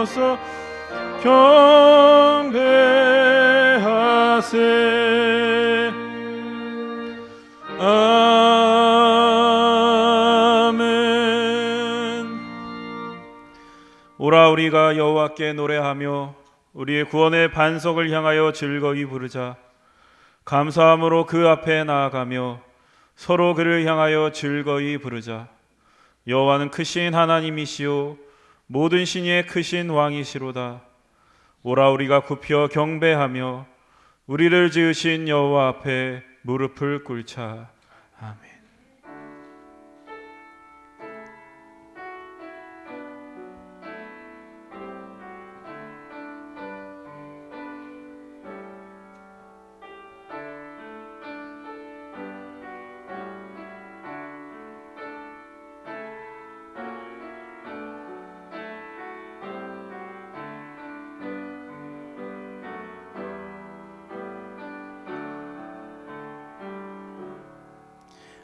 하소서. 경배하세. 아멘. 오라 우리가 여호와께 노래하며 우리의 구원의 반석을 향하여 즐거이 부르자. 감사함으로 그 앞에 나아가며 서로 그를 향하여 즐거이 부르자. 여호와는 크신 하나님이시요 모든 신의 크신 왕이시로다. 오라 우리가 굽혀 경배하며 우리를 지으신 여호와 앞에 무릎을 꿇자. 아멘.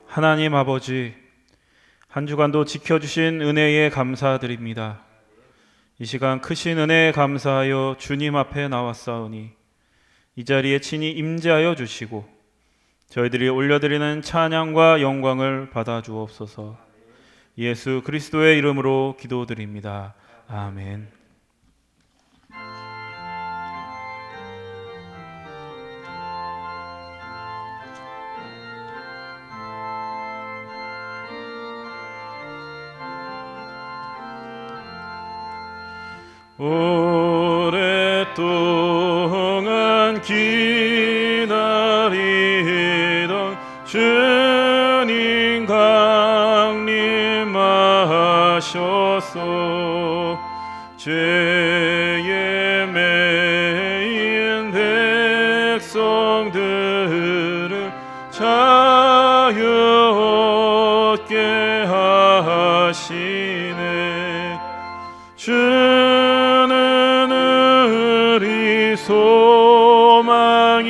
하나님 아버지, 한 주간도 지켜주신 은혜에 감사드립니다. 이 시간 크신 은혜에 감사하여 주님 앞에 나왔사오니 이 자리에 친히 임재하여 주시고 저희들이 올려드리는 찬양과 영광을 받아 주옵소서. 예수 그리스도의 이름으로 기도드립니다. 아멘. 오랫동안 기다리던 주님 강림하셨소. 죄에 매인 백성들을 자유 얻게 하시네. 주는 우리 소망이요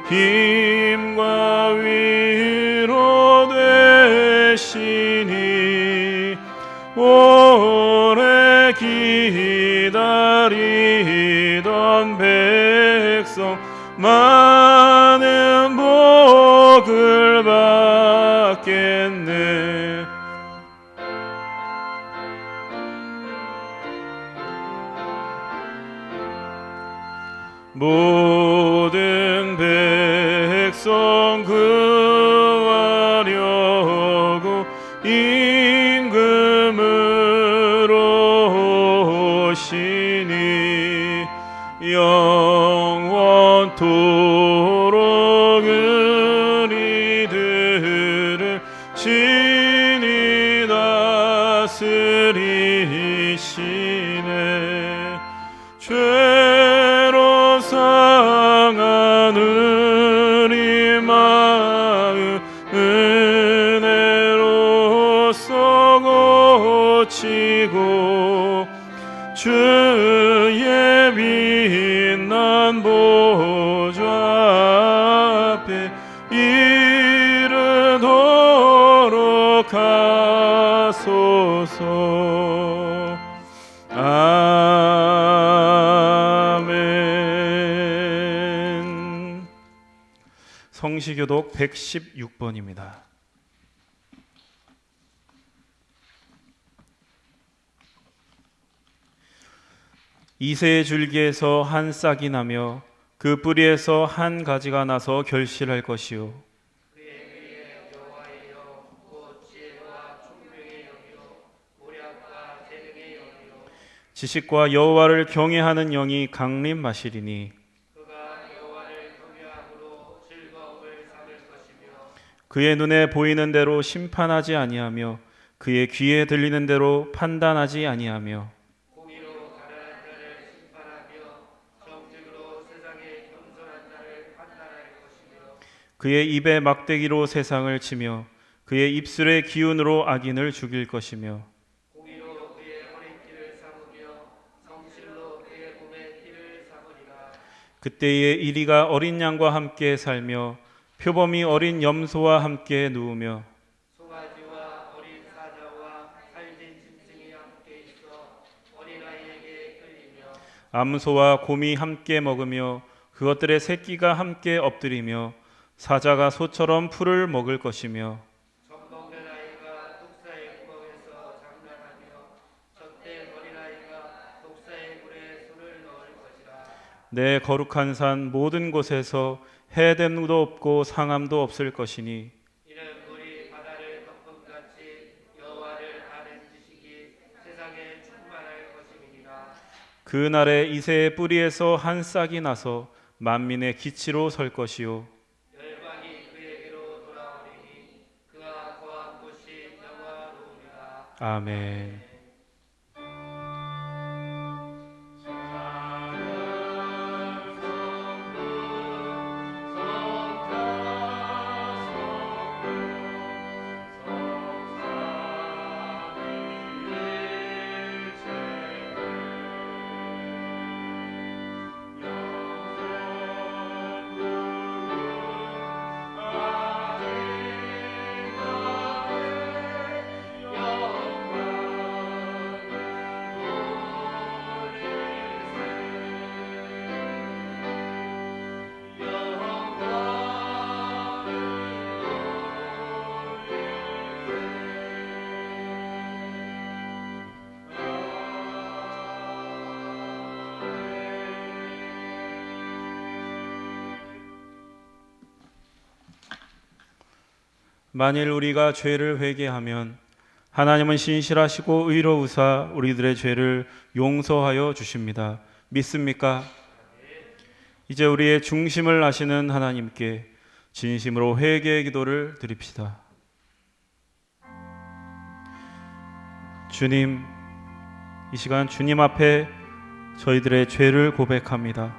힘과 위로 되시니 오래 기다리던 백성 많은 복을 받겠네. 모든 백성 구하려고 임금으로 오시니 영원토록 우리들을 친히 다스리시네. 죄로 상한 우리 마음 은혜로써 고치고 주의 빛난 보좌 앞에 이르도록 하소서. 아멘. 성시교독 116번입니다. 이새의 줄기에서 한 싹이 나며 그 뿌리에서 한 가지가 나서 결실할 것이요 그의 위에 여호와의 영 곧 지혜와 총명의 영이요 모략과 재능의 영이요 지식과 여호와를 경외하는 영이 강림하시리니 그가 여호와를 경외함으로 즐거움을 삼을 것이며 그의 눈에 보이는 대로 심판하지 아니하며 그의 귀에 들리는 대로 판단하지 아니하며 공의로 가난한 자를 심판하며 정직으로 세상에 겸손한 자를 판단할 것이며 그의 입에 막대기로 세상을 치며 그의 입술의 기운으로 악인을 죽일 것이며 공의로 그의 허리띠를 삼으며 성실로 그의 몸에 띠를 삼으리라. 그때에 이리가 어린 양과 함께 살며 표범이 어린 염소와 함께 누우며 송아지와 어린 사자와 살진 짐승이 함께 있어 어린아이 암소와 곰이 함께 먹으며 그것들의 새끼가 함께 엎드리며 사자가 소처럼 풀을 먹을 것이며 젖먹는 아이가 독사의 구멍에서 장난하며 젖된 어린아이가 독사의 물에 손을 넣을 것이라. 내 거룩한 산 모든 곳에서 해됨도 없고 상함도 없을 것이니 이는 물이 바다를 덮음같이 여호와를 아는 지식이 세상에 충만할 것임이니라. 그날에 이새의 뿌리에서 한 싹이 나서 만민의 기치로 설 것이요 열방이 그에게로 돌아오리니 그가 거한 곳이 영화로우리라. 아멘. 만일 우리가 죄를 회개하면 하나님은 신실하시고 의로우사 우리들의 죄를 용서하여 주십니다. 믿습니까? 이제 우리의 중심을 아시는 하나님께 진심으로 회개의 기도를 드립시다. 주님, 이 시간 주님 앞에 저희들의 죄를 고백합니다.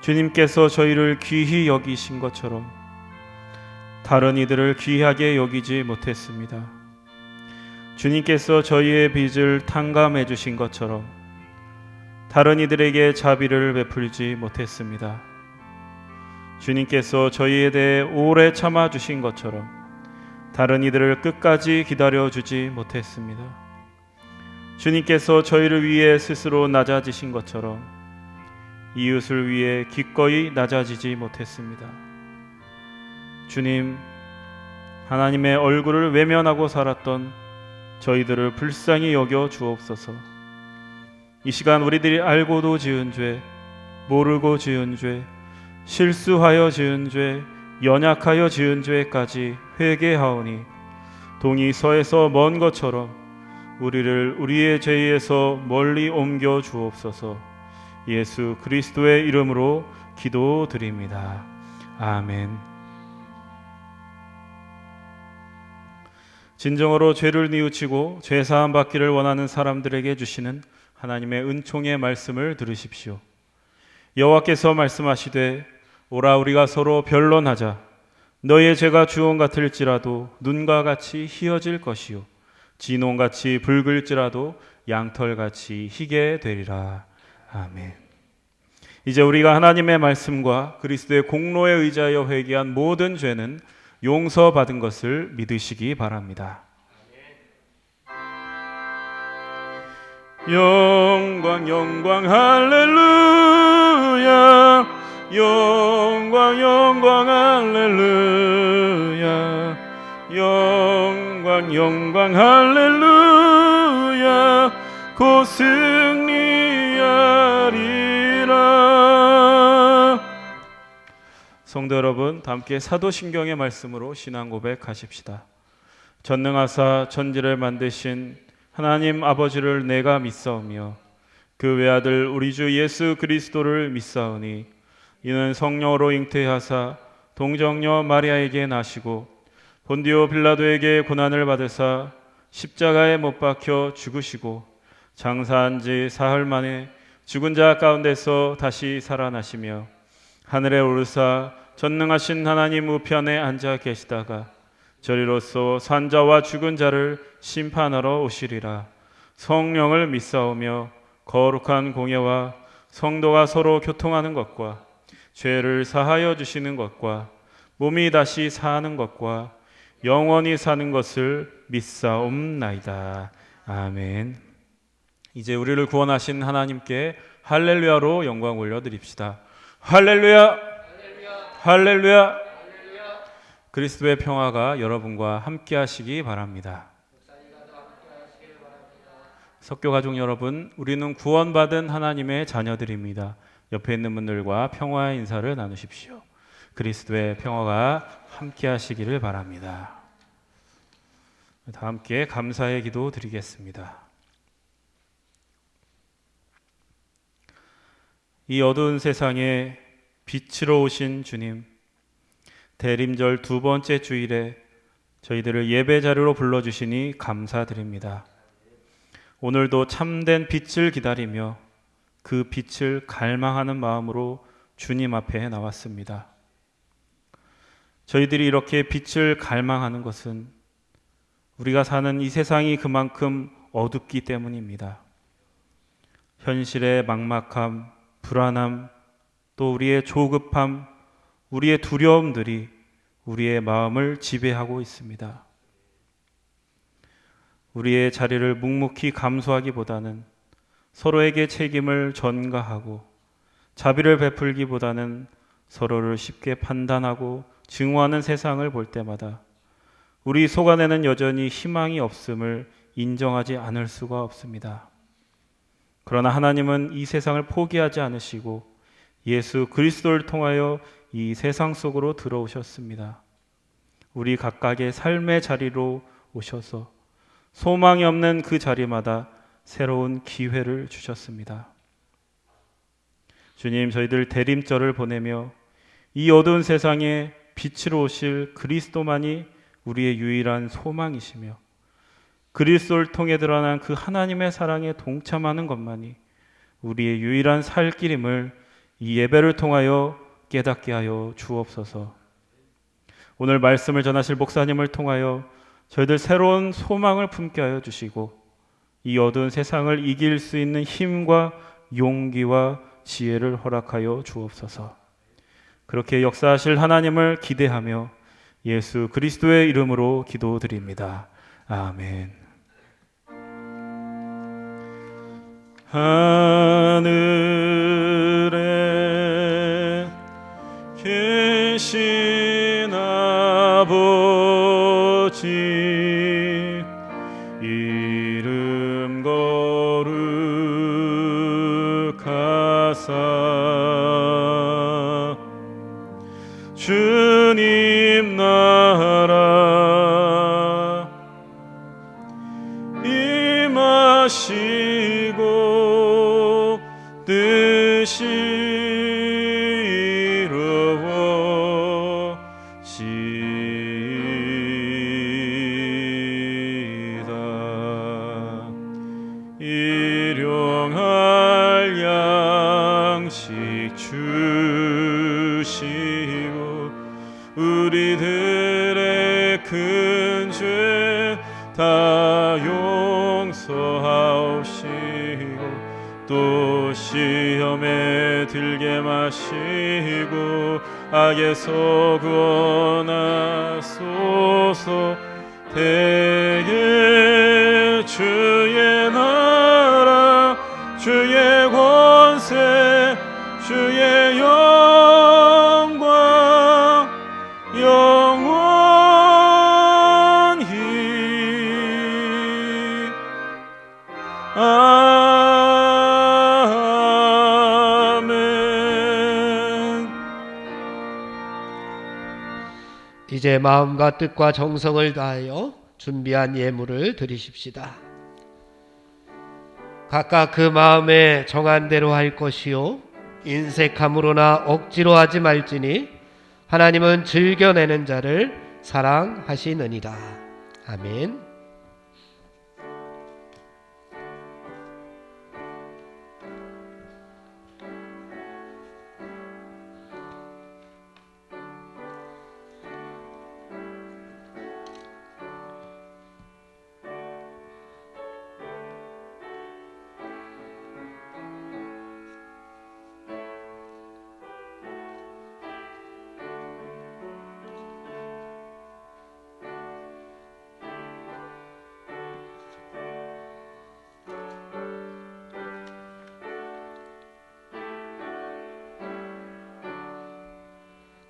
주님께서 저희를 귀히 여기신 것처럼 다른 이들을 귀하게 여기지 못했습니다. 주님께서 저희의 빚을 탕감해 주신 것처럼 다른 이들에게 자비를 베풀지 못했습니다. 주님께서 저희에 대해 오래 참아 주신 것처럼 다른 이들을 끝까지 기다려 주지 못했습니다. 주님께서 저희를 위해 스스로 낮아지신 것처럼 이웃을 위해 기꺼이 낮아지지 못했습니다. 주님, 하나님의 얼굴을 외면하고 살았던 저희들을 불쌍히 여겨 주옵소서. 이 시간 우리들이 알고도 지은 죄, 모르고 지은 죄, 실수하여 지은 죄, 연약하여 지은 죄까지 회개하오니 동이 서에서 먼 것처럼 우리를 우리의 죄에서 멀리 옮겨 주옵소서. 예수 그리스도의 이름으로 기도드립니다. 아멘. 진정으로 죄를 뉘우치고 죄사함 받기를 원하는 사람들에게 주시는 하나님의 은총의 말씀을 들으십시오. 여호와께서 말씀하시되 오라 우리가 서로 변론하자. 너희의 죄가 주홍 같을지라도 눈과 같이 희어질 것이요 진홍같이 붉을지라도 양털같이 희게 되리라. 아멘. 이제 우리가 하나님의 말씀과 그리스도의 공로에 의지하여 회개한 모든 죄는 용서받은 것을 믿으시기 바랍니다. 영광 영광 할렐루야 영광 영광 할렐루야 영광 영광 할렐루야 곧 승리하리라. 성도 여러분, 다 함께 사도신경의 말씀으로 신앙 고백하십시다. 전능하사 천지를 만드신 하나님 아버지를 내가 믿사오며 그 외아들 우리 주 예수 그리스도를 믿사오니 이는 성령으로 잉태하사 동정녀 마리아에게 나시고 본디오 빌라도에게 고난을 받으사 십자가에 못 박혀 죽으시고 장사한 지 사흘 만에 죽은 자 가운데서 다시 살아나시며 하늘에 오르사 전능하신 하나님 우편에 앉아 계시다가 저리로서 산자와 죽은 자를 심판하러 오시리라. 성령을 믿사오며 거룩한 공예와 성도가 서로 교통하는 것과 죄를 사하여 주시는 것과 몸이 다시 사는 것과 영원히 사는 것을 믿사옵나이다. 아멘. 이제 우리를 구원하신 하나님께 할렐루야로 영광 올려드립시다. 할렐루야, 할렐루야. 그리스도의 평화가 여러분과 함께 하시기 바랍니다. 석교가족 여러분, 우리는 구원받은 하나님의 자녀들입니다. 옆에 있는 분들과 평화의 인사를 나누십시오. 그리스도의 평화가 함께 하시기를 바랍니다. 다 함께 감사의 기도 드리겠습니다. 이 어두운 세상에 빛으로 오신 주님, 대림절 두 번째 주일에 저희들을 예배 자리로 불러주시니 감사드립니다. 오늘도 참된 빛을 기다리며 그 빛을 갈망하는 마음으로 주님 앞에 나왔습니다. 저희들이 이렇게 빛을 갈망하는 것은 우리가 사는 이 세상이 그만큼 어둡기 때문입니다. 현실의 막막함, 불안함, 또 우리의 조급함, 우리의 두려움들이 우리의 마음을 지배하고 있습니다. 우리의 자리를 묵묵히 감수하기보다는 서로에게 책임을 전가하고 자비를 베풀기보다는 서로를 쉽게 판단하고 증오하는 세상을 볼 때마다 우리 속 안에는 여전히 희망이 없음을 인정하지 않을 수가 없습니다. 그러나 하나님은 이 세상을 포기하지 않으시고 예수 그리스도를 통하여 이 세상 속으로 들어오셨습니다. 우리 각각의 삶의 자리로 오셔서 소망이 없는 그 자리마다 새로운 기회를 주셨습니다. 주님, 저희들 대림절을 보내며 이 어두운 세상에 빛으로 오실 그리스도만이 우리의 유일한 소망이시며 그리스도를 통해 드러난 그 하나님의 사랑에 동참하는 것만이 우리의 유일한 살 길임을 이 예배를 통하여 깨닫게 하여 주옵소서. 오늘 말씀을 전하실 목사님을 통하여 저희들 새로운 소망을 품게 하여 주시고 이 어두운 세상을 이길 수 있는 힘과 용기와 지혜를 허락하여 주옵소서. 그렇게 역사하실 하나님을 기대하며 예수 그리스도의 이름으로 기도드립니다. 아멘. 하늘에 계신 아버지 이름 거룩하사 주님 나라 임하시고 뜻이 이루어지이다. 일용할 양식 주시고 우리들의 큰 죄 다 용서하옵시고 또 시험에 들게 마시고 악에서 구원하소서. 대개 주의 나라 주의 권세 주의 영광 영원히 아멘. 이제 마음과 뜻과 정성을 다하여 준비한 예물을 드리십시다. 각각 그 마음에 정한 대로 할 것이요 인색함으로나 억지로 하지 말지니 하나님은 즐겨내는 자를 사랑하시느니라. 아멘.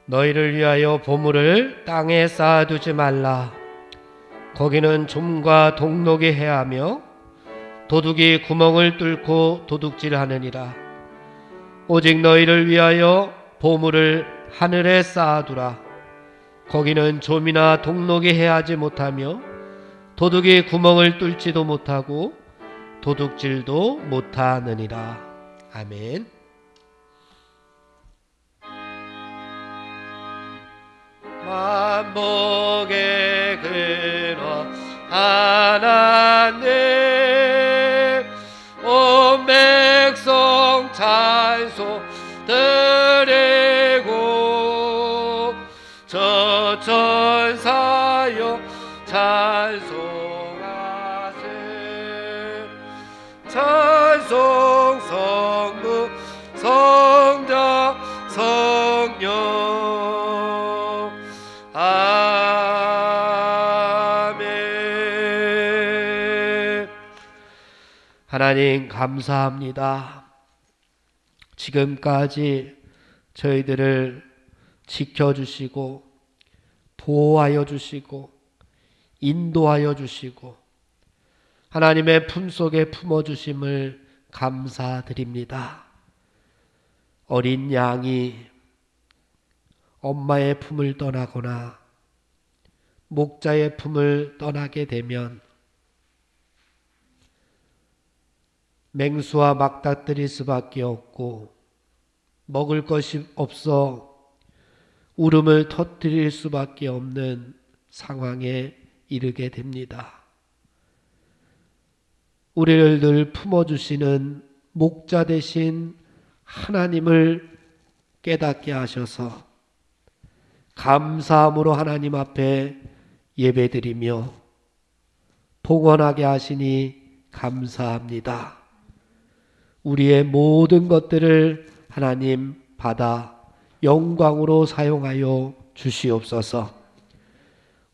너희를 위하여 보물을 땅에 쌓아두지 말라. 거기는 좀과 동록이 해하며 도둑이 구멍을 뚫고 도둑질하느니라. 오직 너희를 위하여 보물을 하늘에 쌓아두라. 거기는 좀이나 동록이 해하지 못하며 도둑이 구멍을 뚫지도 못하고 도둑질도 못하느니라. 아멘. 만복의 근원 하나님, 온 백성 찬송 드리고 저 천사여 찬송하세. 찬송 성부 성자 성령. 아멘. 하나님 감사합니다. 지금까지 저희들을 지켜주시고 보호하여 주시고 인도하여 주시고 하나님의 품속에 품어주심을 감사드립니다. 어린 양이 엄마의 품을 떠나거나 목자의 품을 떠나게 되면 맹수와 막닥뜨릴 수밖에 없고 먹을 것이 없어 울음을 터뜨릴 수밖에 없는 상황에 이르게 됩니다. 우리를 늘 품어주시는 목자 되신 하나님을 깨닫게 하셔서 감사함으로 하나님 앞에 예배드리며 봉헌하게 하시니 감사합니다. 우리의 모든 것들을 하나님 받아 영광으로 사용하여 주시옵소서.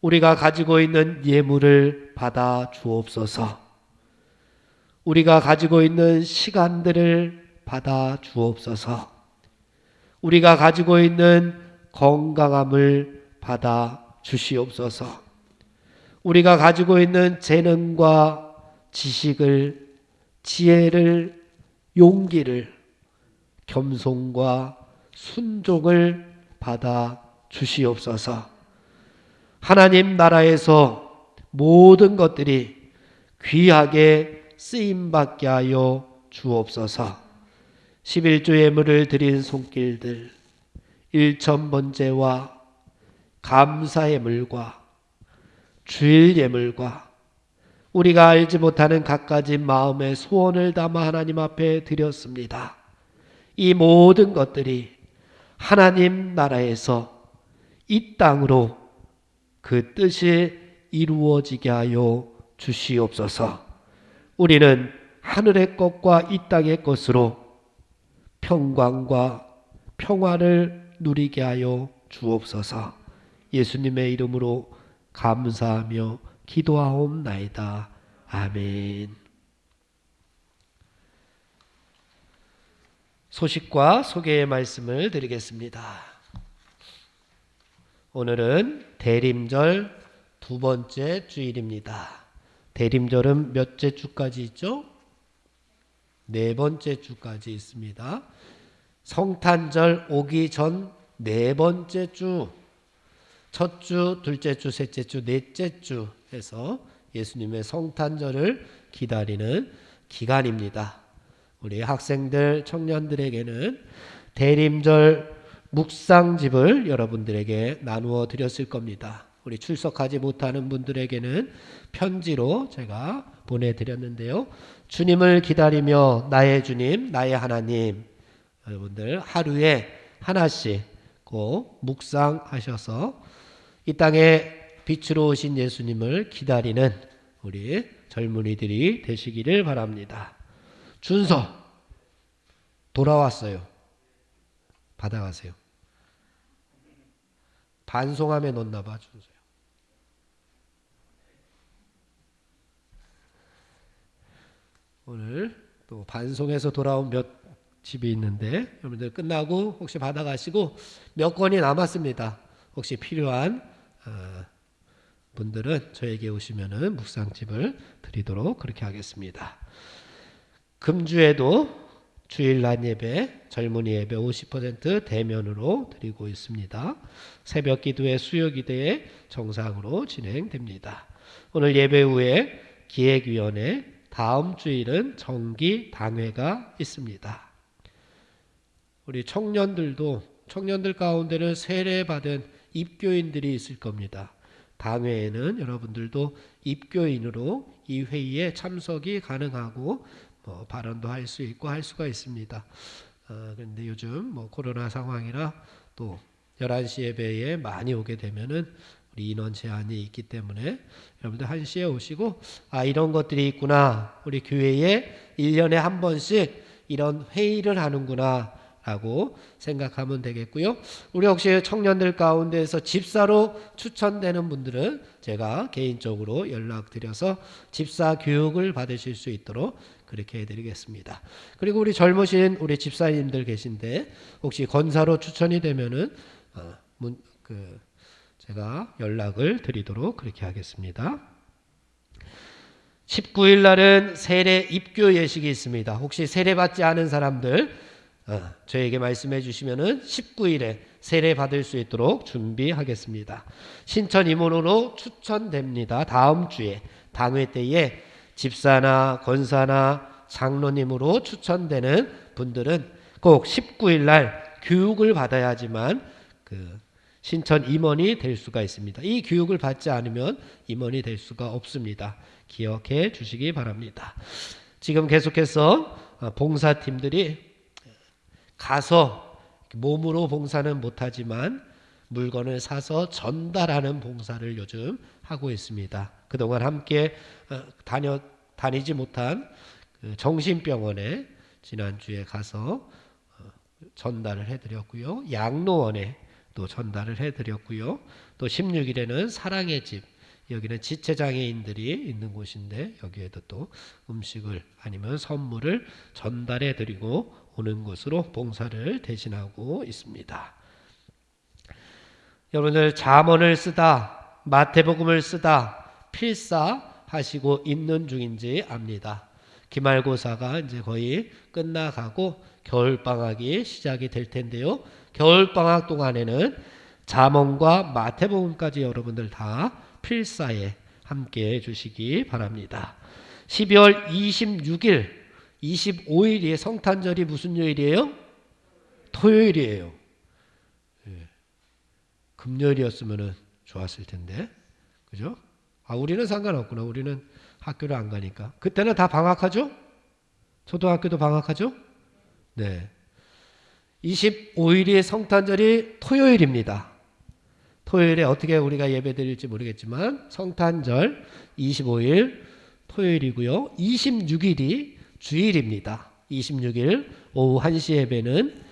우리가 가지고 있는 예물을 받아 주옵소서. 우리가 가지고 있는 시간들을 받아 주옵소서. 우리가 가지고 있는 건강함을 받아 주시옵소서. 우리가 가지고 있는 재능과 지식을, 지혜를, 용기를, 겸손과 순종을 받아 주시옵소서. 하나님 나라에서 모든 것들이 귀하게 쓰임받게 하여 주옵소서. 11조 예물을 드린 손길들, 일천번제와 감사 예물과 주일 예물과 우리가 알지 못하는 갖가지 마음의 소원을 담아 하나님 앞에 드렸습니다. 이 모든 것들이 하나님 나라에서 이 땅으로 그 뜻이 이루어지게 하여 주시옵소서. 우리는 하늘의 것과 이 땅의 것으로 평강과 평화를 누리게 하여 주옵소서. 예수님의 이름으로 감사하며 기도하옵나이다. 아멘. 소식과 소개의 말씀을 드리겠습니다. 오늘은 대림절 두 번째 주일입니다. 대림절은 몇째 주까지 있죠? 네 번째 주까지 있습니다. 성탄절 오기 전 네 번째 주, 첫 주, 둘째 주, 셋째 주, 넷째 주 해서 예수님의 성탄절을 기다리는 기간입니다. 우리 학생들, 청년들에게는 대림절 묵상집을 여러분들에게 나누어 드렸을 겁니다. 우리 출석하지 못하는 분들에게는 편지로 제가 보내드렸는데요. 주님을 기다리며 나의 주님, 나의 하나님, 여러분들 하루에 하나씩 꼭 묵상하셔서 이 땅에 빛으로 오신 예수님을 기다리는 우리 젊은이들이 되시기를 바랍니다. 준서 돌아왔어요. 받아가세요. 반송함에 넣나 봐, 준서요. 오늘 또 반송해서 돌아온 몇 집이 있는데 여러분들 끝나고 혹시 받아가시고 몇 권이 남았습니다. 혹시 필요한 분들은 저에게 오시면은 묵상집을 드리도록 그렇게 하겠습니다. 금주에도 주일 낮 예배, 젊은이 예배 50% 대면으로 드리고 있습니다. 새벽 기도회, 수요 기도회 정상으로 진행됩니다. 오늘 예배 후에 기획위원회, 다음 주일은 정기 당회가 있습니다. 우리 청년들 가운데는 세례받은 입교인들이 있을 겁니다. 당회에는 여러분들도 입교인으로 이 회의에 참석이 가능하고 발언도 할 수 있고 할 수가 있습니다. 그런데 요즘 코로나 상황이라 또 11시 예배에 많이 오게 되면은 우리 인원 제한이 있기 때문에 여러분들 1시에 오시고 이런 것들이 있구나. 우리 교회에 1년에 한 번씩 이런 회의를 하는구나 라고 생각하면 되겠고요. 우리 혹시 청년들 가운데서 집사로 추천되는 분들은 제가 개인적으로 연락드려서 집사 교육을 받으실 수 있도록 그렇게 해드리겠습니다. 그리고 우리 젊으신 우리 집사님들 계신데 혹시 권사로 추천이 되면은 제가 연락을 드리도록 그렇게 하겠습니다. 19일 날은 세례 입교 예식이 있습니다. 혹시 세례 받지 않은 사람들 저에게 말씀해 주시면은 19일에 세례 받을 수 있도록 준비하겠습니다. 신천 임원으로 추천됩니다. 다음 주에 당회 때에 집사나 권사나 장로님으로 추천되는 분들은 꼭 19일 날 교육을 받아야지만 신천 임원이 될 수가 있습니다. 이 교육을 받지 않으면 임원이 될 수가 없습니다. 기억해 주시기 바랍니다. 지금 계속해서 봉사팀들이 가서 몸으로 봉사는 못하지만 물건을 사서 전달하는 봉사를 요즘 하고 있습니다. 그동안 함께 다니지 못한 정신병원에 지난주에 가서 전달을 해드렸고요. 양로원에 또 전달을 해드렸고요. 또 16일에는 사랑의 집, 여기는 지체장애인들이 있는 곳인데 여기에도 또 음식을 아니면 선물을 전달해드리고 오는 곳으로 봉사를 대신하고 있습니다. 여러분들 잠언을 쓰다, 마태복음을 쓰다 필사하시고 있는 중인지 압니다. 기말고사가 이제 거의 끝나가고 겨울방학이 시작이 될 텐데요. 겨울방학 동안에는 잠언과 마태복음까지 여러분들 다 필사에 함께해 주시기 바랍니다. 12월 26일, 25일이 성탄절이 무슨 요일이에요? 토요일이에요. 금요일이었으면 좋았을 텐데, 그죠? 우리는 상관없구나. 우리는 학교를 안 가니까. 그때는 다 방학하죠? 초등학교도 방학하죠? 네. 25일이 성탄절이 토요일입니다. 토요일에 어떻게 우리가 예배 드릴지 모르겠지만 성탄절 25일 토요일이고요. 26일이 주일입니다. 26일 오후 1시 예배는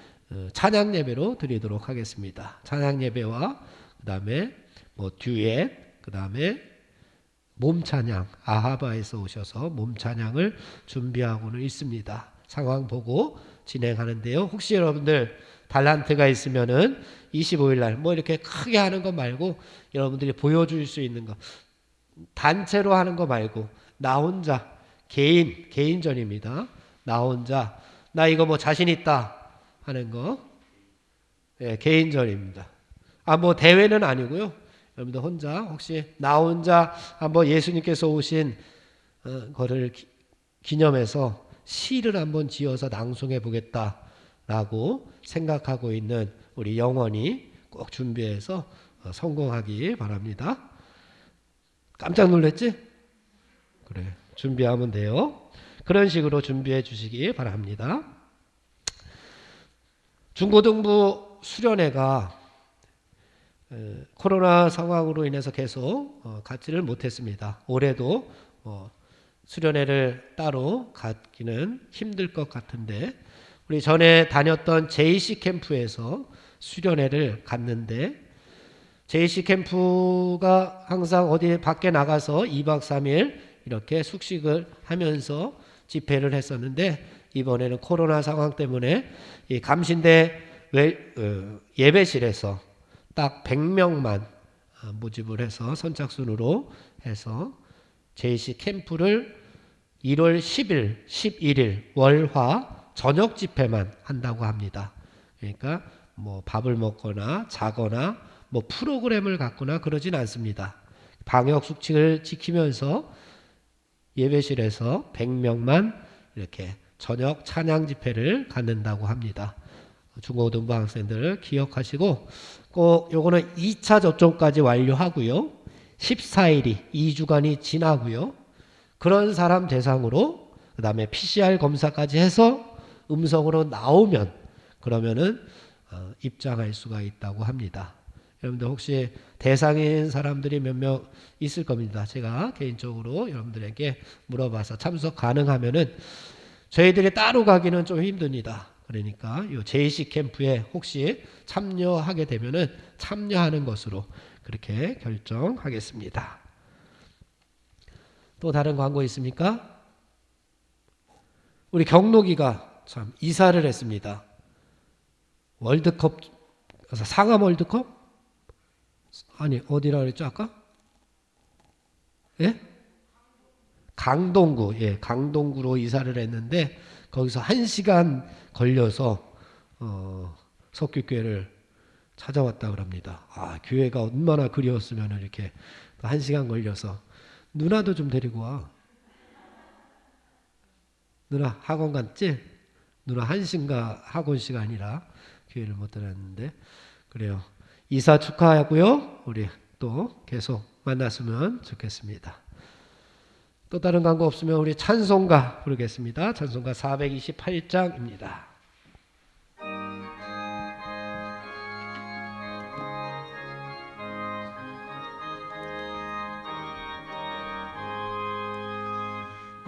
찬양 예배로 드리도록 하겠습니다. 찬양 예배와 그다음에 듀엣, 그다음에 몸 찬양, 아하바에서 오셔서 몸 찬양을 준비하고는 있습니다. 상황 보고 진행하는데요. 혹시 여러분들 달란트가 있으면은 25일 날 이렇게 크게 하는 거 말고 여러분들이 보여줄 수 있는 거, 단체로 하는 거 말고 나 혼자 개인전입니다. 나 혼자 나 이거 자신 있다 하는 거, 개인전입니다. 대회는 아니고요. 여러분들 혼자 혹시 나 혼자 한번 예수님께서 오신 거를 기념해서 시를 한번 지어서 낭송해 보겠다라고 생각하고 있는 우리 영원히 꼭 준비해서 성공하기 바랍니다. 깜짝 놀랐지? 그래, 준비하면 돼요. 그런 식으로 준비해 주시기 바랍니다. 중고등부 수련회가 코로나 상황으로 인해서 계속 갖지를 못했습니다. 올해도 수련회를 따로 갖기는 힘들 것 같은데 우리 전에 다녔던 JC 캠프에서 수련회를 갔는데 JC 캠프가 항상 어디 밖에 나가서 2박 3일 이렇게 숙식을 하면서 집회를 했었는데 이번에는 코로나 상황 때문에 이 감신대 예배실에서 딱 100명만 모집을 해서 선착순으로 해서 JC 캠프를 1월 10일, 11일 월화 저녁 집회만 한다고 합니다. 그러니까 뭐 밥을 먹거나 자거나 뭐 프로그램을 갖거나 그러진 않습니다. 방역 수칙을 지키면서 예배실에서 100명만 이렇게 저녁 찬양 집회를 갖는다고 합니다. 중고등부 학생들 기억하시고 꼭 요거는 2차 접종까지 완료하고요. 14일이 2주간이 지나고요. 그런 사람 대상으로 그 다음에 PCR 검사까지 해서 음성으로 나오면 그러면은 입장할 수가 있다고 합니다. 여러분들 혹시 대상인 사람들이 몇 명 있을 겁니다. 제가 개인적으로 여러분들에게 물어봐서 참석 가능하면은 저희들이 따로 가기는 좀 힘듭니다. 그러니까 이 JC 캠프에 혹시 참여하게 되면은 참여하는 것으로 그렇게 결정하겠습니다. 또 다른 광고 있습니까? 우리 경록이가 참 이사를 했습니다. 월드컵, 상암 월드컵? 아니, 어디라 그랬죠, 아까? 예? 강동구, 예, 강동구로 이사를 했는데, 거기서 1시간 걸려서, 석규교회를 찾아왔다 그럽니다. 아, 교회가 얼마나 그리웠으면 이렇게 1시간 걸려서. 누나도 좀 데리고 와. 누나 학원 갔지? 누나 한신가 학원시가 아니라 교회를 못 다녔는데 그래요. 이사 축하하고요. 우리 또 계속 만났으면 좋겠습니다. 또 다른 광고 없으면 우리 찬송가 부르겠습니다. 찬송가 428장입니다.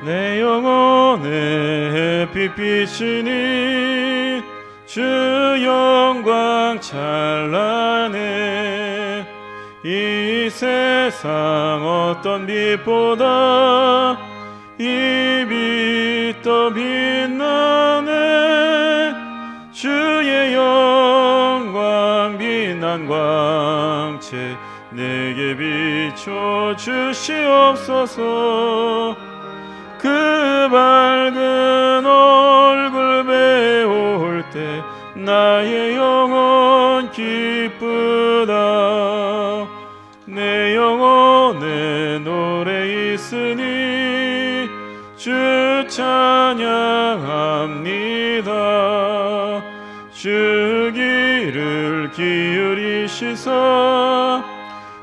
내 영혼의 빛비시니 주 영광 찬란해 이 세상 어떤 빛보다 이 빛 더 빛나네 주의 영광 빛난 광채 내게 비춰 주시옵소서 그 밝은 얼굴 배울 때 나의 영혼 기쁘다 내 영혼에 노래 있으니 주 찬양합니다 주 귀를 기울이시사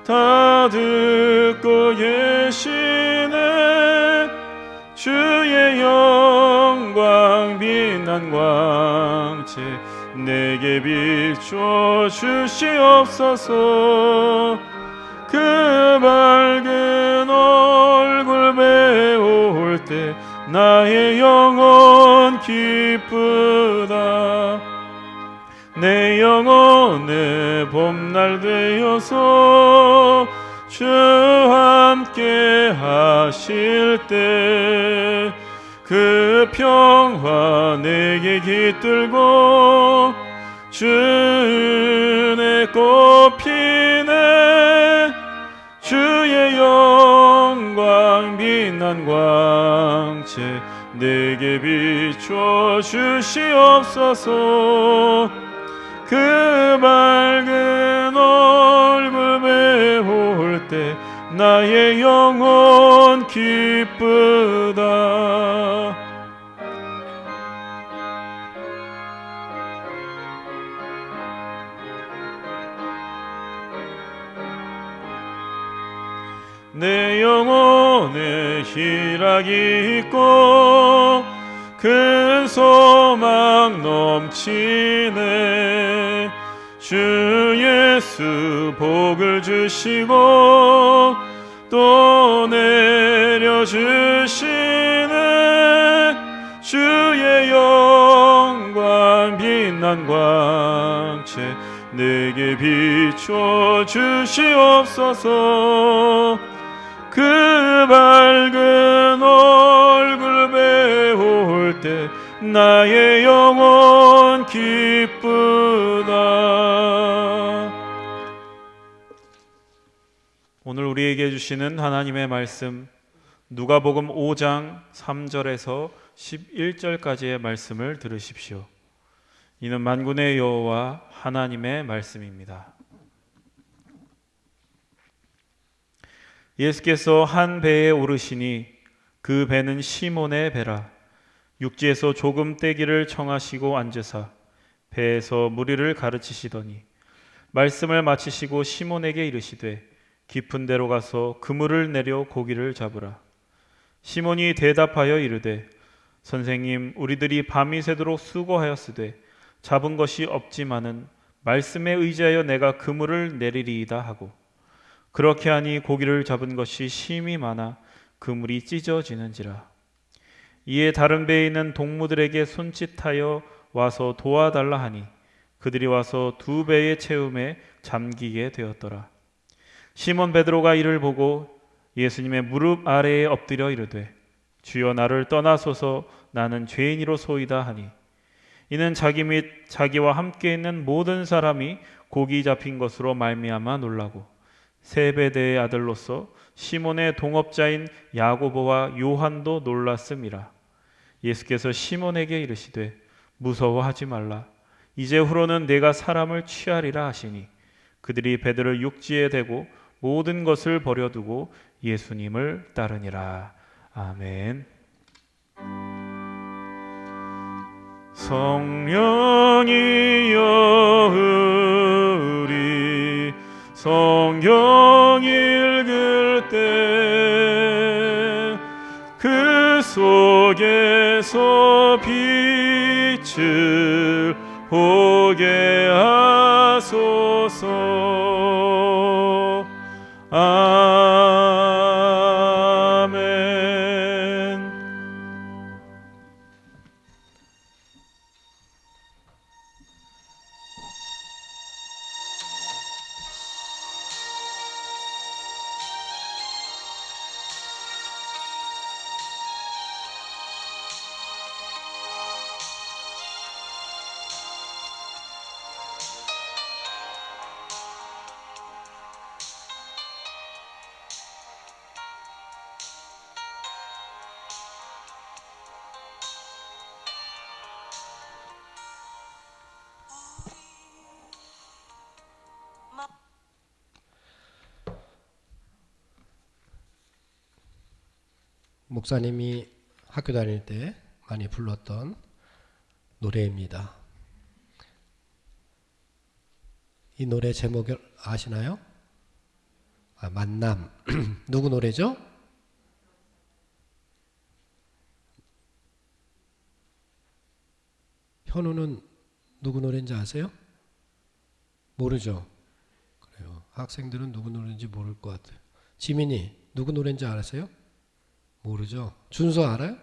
다 듣고 계시네 주의 영광 빛난 광채 내게 비춰 주시옵소서 그 밝은 얼굴 배울 때 나의 영혼 기쁘다 내 영혼의 봄날 되어서 주 함께 하실 때 그 평화 내게 깃들고 주 은혜 꽃피네 주의 영광 빛난 광채 내게 비춰 주시옵소서 그 밝은 얼굴 배울 때 나의 영혼 기쁘다 내 영혼에 희락이 있고 큰 소망 넘치네 주 예수 복을 주시고 또 내려주시네 주의 영광 빛난 광채 내게 비춰 주시옵소서 그 밝은 얼굴 배울 때 나의 영혼 기쁘다. 오늘 우리에게 주시는 하나님의 말씀, 누가복음 5장 3절에서 11절까지의 말씀을 들으십시오. 이는 만군의 여호와 하나님의 말씀입니다. 예수께서 한 배에 오르시니 그 배는 시몬의 배라. 육지에서 조금 떼기를 청하시고 앉으사 배에서 무리를 가르치시더니 말씀을 마치시고 시몬에게 이르시되 깊은 데로 가서 그물을 내려 고기를 잡으라. 시몬이 대답하여 이르되 선생님, 우리들이 밤이 새도록 수고하였으되 잡은 것이 없지만은 말씀에 의지하여 내가 그물을 내리리이다 하고, 그렇게 하니 고기를 잡은 것이 심히 많아 그물이 찢어지는지라. 이에 다른 배에 있는 동무들에게 손짓하여 와서 도와달라 하니 그들이 와서 두 배의 채움에 잠기게 되었더라. 시몬 베드로가 이를 보고 예수님의 무릎 아래에 엎드려 이르되 주여, 나를 떠나소서, 나는 죄인이로소이다 하니, 이는 자기 및 자기와 함께 있는 모든 사람이 고기 잡힌 것으로 말미암아 놀라고 세베대의 아들로서 시몬의 동업자인 야고보와 요한도 놀랐음이라. 예수께서 시몬에게 이르시되 무서워하지 말라. 이제후로는 내가 사람을 취하리라 하시니 그들이 배들을 육지에 대고 모든 것을 버려두고 예수님을 따르니라. 아멘. 성령이여 우리 성경 읽을 때 그 속에서 빛을 보게 하소서. 아멘. 목사님이 학교 다닐 때 많이 불렀던 노래입니다. 이 노래 제목을 아시나요? 만남. 누구 노래죠? 현우는 누구 노래인지 아세요? 모르죠? 그래요. 학생들은 누구 노래인지 모를 것 같아요. 지민이 누구 노래인지 아세요? 모르죠? 준서 알아요?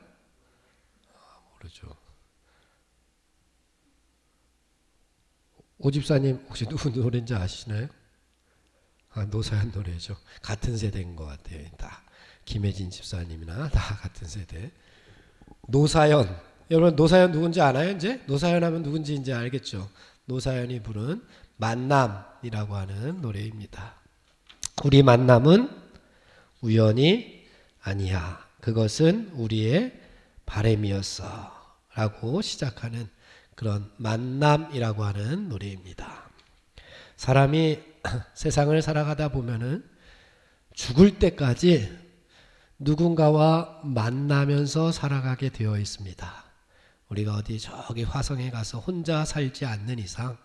모르죠. 오집사님 혹시 누구 노래인지 아시나요? 노사연 노래죠. 같은 세대인 것 같아요. 다 김혜진 집사님이나 다 같은 세대. 노사연, 여러분 노사연 누군지 아나요? 이제 노사연 하면 누군지 이제 알겠죠. 노사연이 부른 만남이라고 하는 노래입니다. 우리 만남은 우연이 아니야. 그것은 우리의 바람이었어 라고 시작하는 그런 만남이라고 하는 노래입니다. 사람이 세상을 살아가다 보면은 죽을 때까지 누군가와 만나면서 살아가게 되어 있습니다. 우리가 어디 저기 화성에 가서 혼자 살지 않는 이상,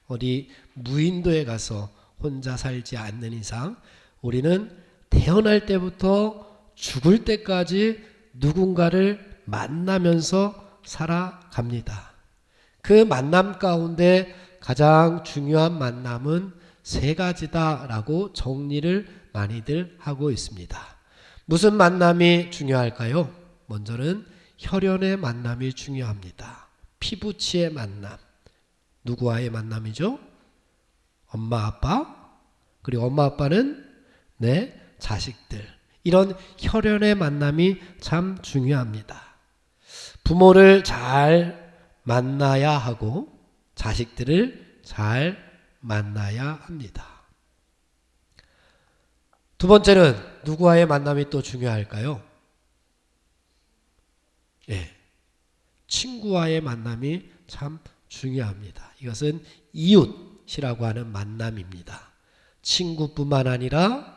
어디 무인도에 가서 혼자 살지 않는 이상, 우리는 태어날 때부터 죽을 때까지 누군가를 만나면서 살아갑니다. 그 만남 가운데 가장 중요한 만남은 세 가지다라고 정리를 많이들 하고 있습니다. 무슨 만남이 중요할까요? 먼저는 혈연의 만남이 중요합니다. 피부치의 만남. 누구와의 만남이죠? 엄마, 아빠, 그리고 엄마, 아빠는 내 자식들. 이런 혈연의 만남이 참 중요합니다. 부모를 잘 만나야 하고 자식들을 잘 만나야 합니다. 두 번째는 누구와의 만남이 또 중요할까요? 예, 친구와의 만남이 참 중요합니다. 이것은 이웃이라고 하는 만남입니다. 친구뿐만 아니라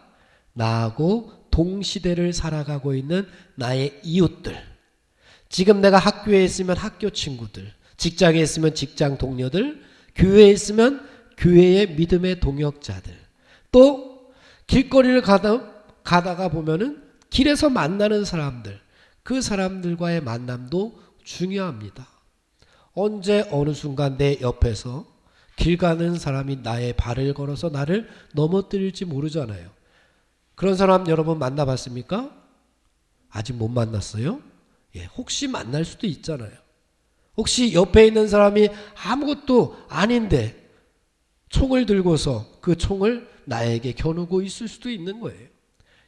나하고 동시대를 살아가고 있는 나의 이웃들, 지금 내가 학교에 있으면 학교 친구들, 직장에 있으면 직장 동료들, 교회에 있으면 교회의 믿음의 동역자들, 또 길거리를 가다가 보면은 길에서 만나는 사람들, 그 사람들과의 만남도 중요합니다. 언제 어느 순간 내 옆에서 길 가는 사람이 나의 발을 걸어서 나를 넘어뜨릴지 모르잖아요. 그런 사람 여러분 만나봤습니까? 아직 못 만났어요? 예, 혹시 만날 수도 있잖아요. 혹시 옆에 있는 사람이 아무것도 아닌데 총을 들고서 그 총을 나에게 겨누고 있을 수도 있는 거예요.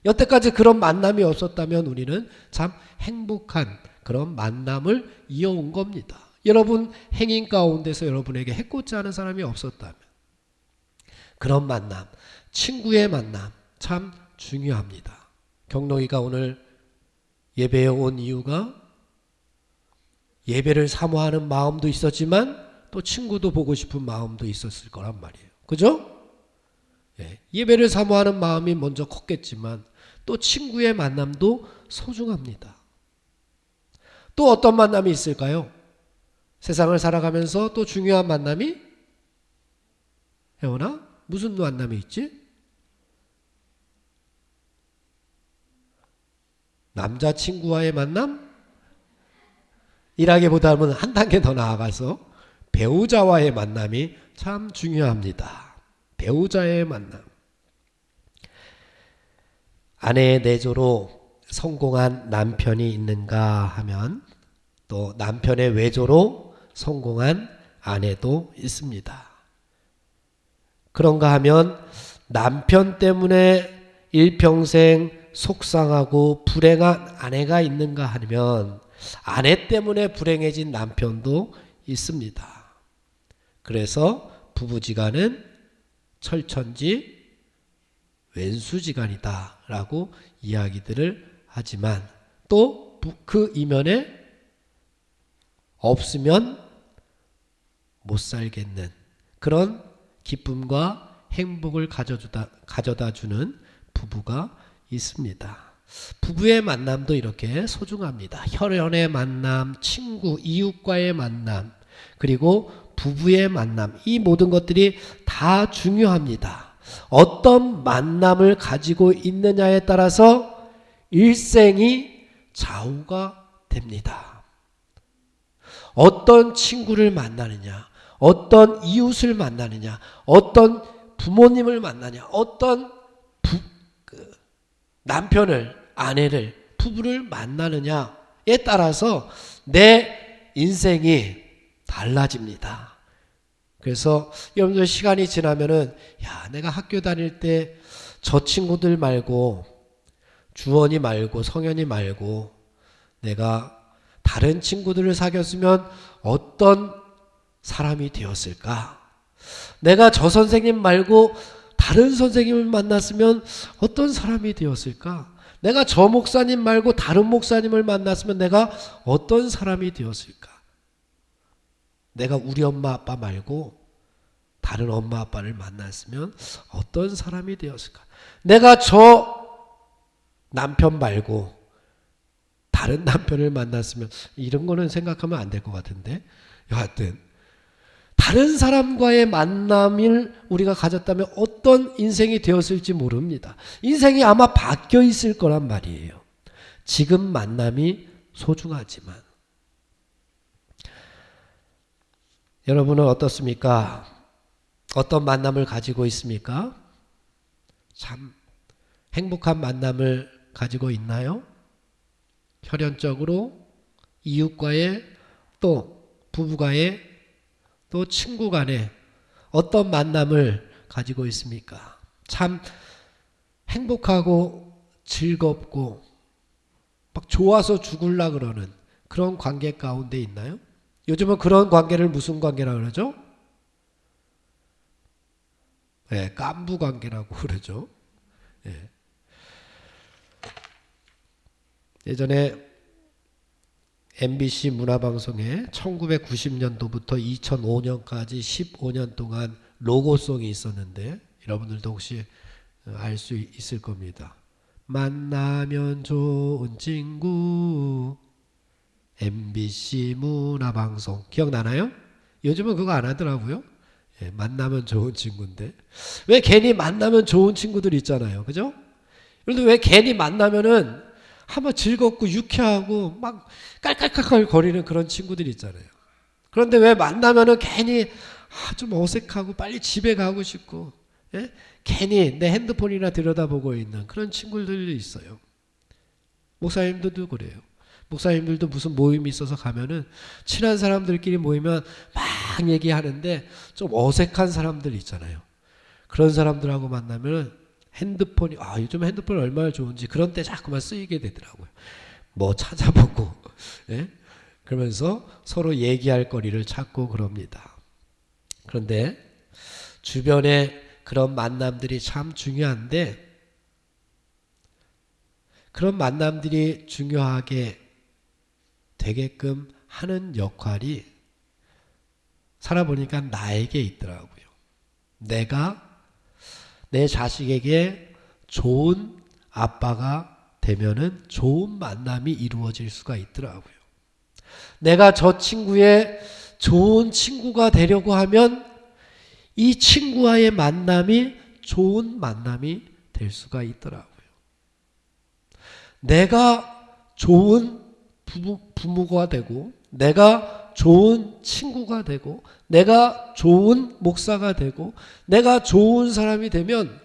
여태까지 그런 만남이 없었다면 우리는 참 행복한 그런 만남을 이어온 겁니다. 여러분 행인 가운데서 여러분에게 해코지 하는 사람이 없었다면 그런 만남, 친구의 만남 참 중요합니다. 경록이가 오늘 예배에 온 이유가 예배를 사모하는 마음도 있었지만 또 친구도 보고 싶은 마음도 있었을 거란 말이에요. 그죠? 예, 예배를 사모하는 마음이 먼저 컸겠지만 또 친구의 만남도 소중합니다. 또 어떤 만남이 있을까요? 세상을 살아가면서 또 중요한 만남이 혜원아? 무슨 만남이 있지? 남자친구와의 만남? 이라기보다는 한 단계 더 나아가서 배우자와의 만남이 참 중요합니다. 배우자의 만남. 아내의 내조로 성공한 남편이 있는가 하면 또 남편의 외조로 성공한 아내도 있습니다. 그런가 하면 남편 때문에 일평생 속상하고 불행한 아내가 있는가 하면 아내 때문에 불행해진 남편도 있습니다. 그래서 부부지간은 철천지 왼수지간이다 라고 이야기들을 하지만 또 그 이면에 없으면 못 살겠는 그런 기쁨과 행복을 가져다 주는 부부가 있습니다. 부부의 만남도 이렇게 소중합니다. 혈연의 만남, 친구, 이웃과의 만남, 그리고 부부의 만남, 이 모든 것들이 다 중요합니다. 어떤 만남을 가지고 있느냐에 따라서 일생이 좌우가 됩니다. 어떤 친구를 만나느냐, 어떤 이웃을 만나느냐, 어떤 부모님을 만나냐, 어떤 남편을, 아내를, 부부를 만나느냐에 따라서 내 인생이 달라집니다. 그래서 여러분들 시간이 지나면은 야, 내가 학교 다닐 때 저 친구들 말고 주원이 말고 성현이 말고 내가 다른 친구들을 사귀었으면 어떤 사람이 되었을까? 내가 저 선생님 말고 다른 선생님을 만났으면 어떤 사람이 되었을까? 내가 저 목사님 말고 다른 목사님을 만났으면 내가 어떤 사람이 되었을까? 내가 우리 엄마 아빠 말고 다른 엄마 아빠를 만났으면 어떤 사람이 되었을까? 내가 저 남편 말고 다른 남편을 만났으면 이런 거는 생각하면 안 될 것 같은데 여하튼 다른 사람과의 만남을 우리가 가졌다면 어떤 인생이 되었을지 모릅니다. 인생이 아마 바뀌어 있을 거란 말이에요. 지금 만남이 소중하지만 여러분은 어떻습니까? 어떤 만남을 가지고 있습니까? 참 행복한 만남을 가지고 있나요? 혈연적으로 이웃과의 또 부부과의 또 친구 간에 어떤 만남을 가지고 있습니까? 참 행복하고 즐겁고 막 좋아서 죽을라 그러는 그런 관계 가운데 있나요? 요즘은 그런 관계를 무슨 관계라고 그러죠? 네, 깐부 관계라고 그러죠. 네. 예전에 MBC 문화방송에 1990년도부터 2005년까지 15년 동안 로고송이 있었는데 여러분들도 혹시 알 수 있을 겁니다. 만나면 좋은 친구 MBC 문화방송 기억나나요? 요즘은 그거 안 하더라고요. 예, 만나면 좋은 친구인데 왜 괜히 만나면 좋은 친구들 있잖아요. 그죠? 그런데 왜 괜히 만나면은 한번 즐겁고 유쾌하고 막 깔깔깔깔 거리는 그런 친구들 있잖아요. 그런데 왜 만나면은 괜히 좀 어색하고 빨리 집에 가고 싶고 예? 괜히 내 핸드폰이나 들여다보고 있는 그런 친구들이 있어요. 목사님들도 그래요. 목사님들도 무슨 모임이 있어서 가면은 친한 사람들끼리 모이면 막 얘기하는데 좀 어색한 사람들 있잖아요. 그런 사람들하고 만나면 핸드폰이 요즘 핸드폰 얼마나 좋은지 그런 때 자꾸만 쓰이게 되더라고요. 뭐 찾아보고 예? 그러면서 서로 얘기할 거리를 찾고 그럽니다. 그런데 주변에 그런 만남들이 참 중요한데 그런 만남들이 중요하게 되게끔 하는 역할이 살아보니까 나에게 있더라고요. 내가 내 자식에게 좋은 아빠가 되면은 좋은 만남이 이루어질 수가 있더라고요. 내가 저 친구의 좋은 친구가 되려고 하면 이 친구와의 만남이 좋은 만남이 될 수가 있더라고요. 내가 좋은 부모가 되고 내가 좋은 친구가 되고 내가 좋은 목사가 되고 내가 좋은 사람이 되면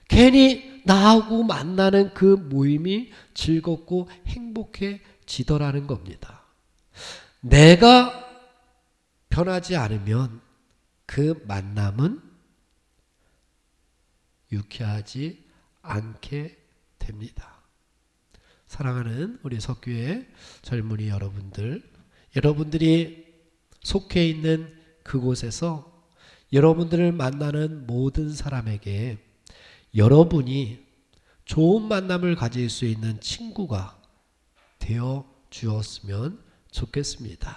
괜히 나하고 만나는 그 모임이 즐겁고 행복해지더라는 겁니다. 내가 변하지 않으면 그 만남은 유쾌하지 않게 됩니다. 사랑하는 우리 석교의 젊은이 여러분들, 여러분들이 속해 있는 그곳에서 여러분들을 만나는 모든 사람에게 여러분이 좋은 만남을 가질 수 있는 친구가 되어 주었으면 좋겠습니다.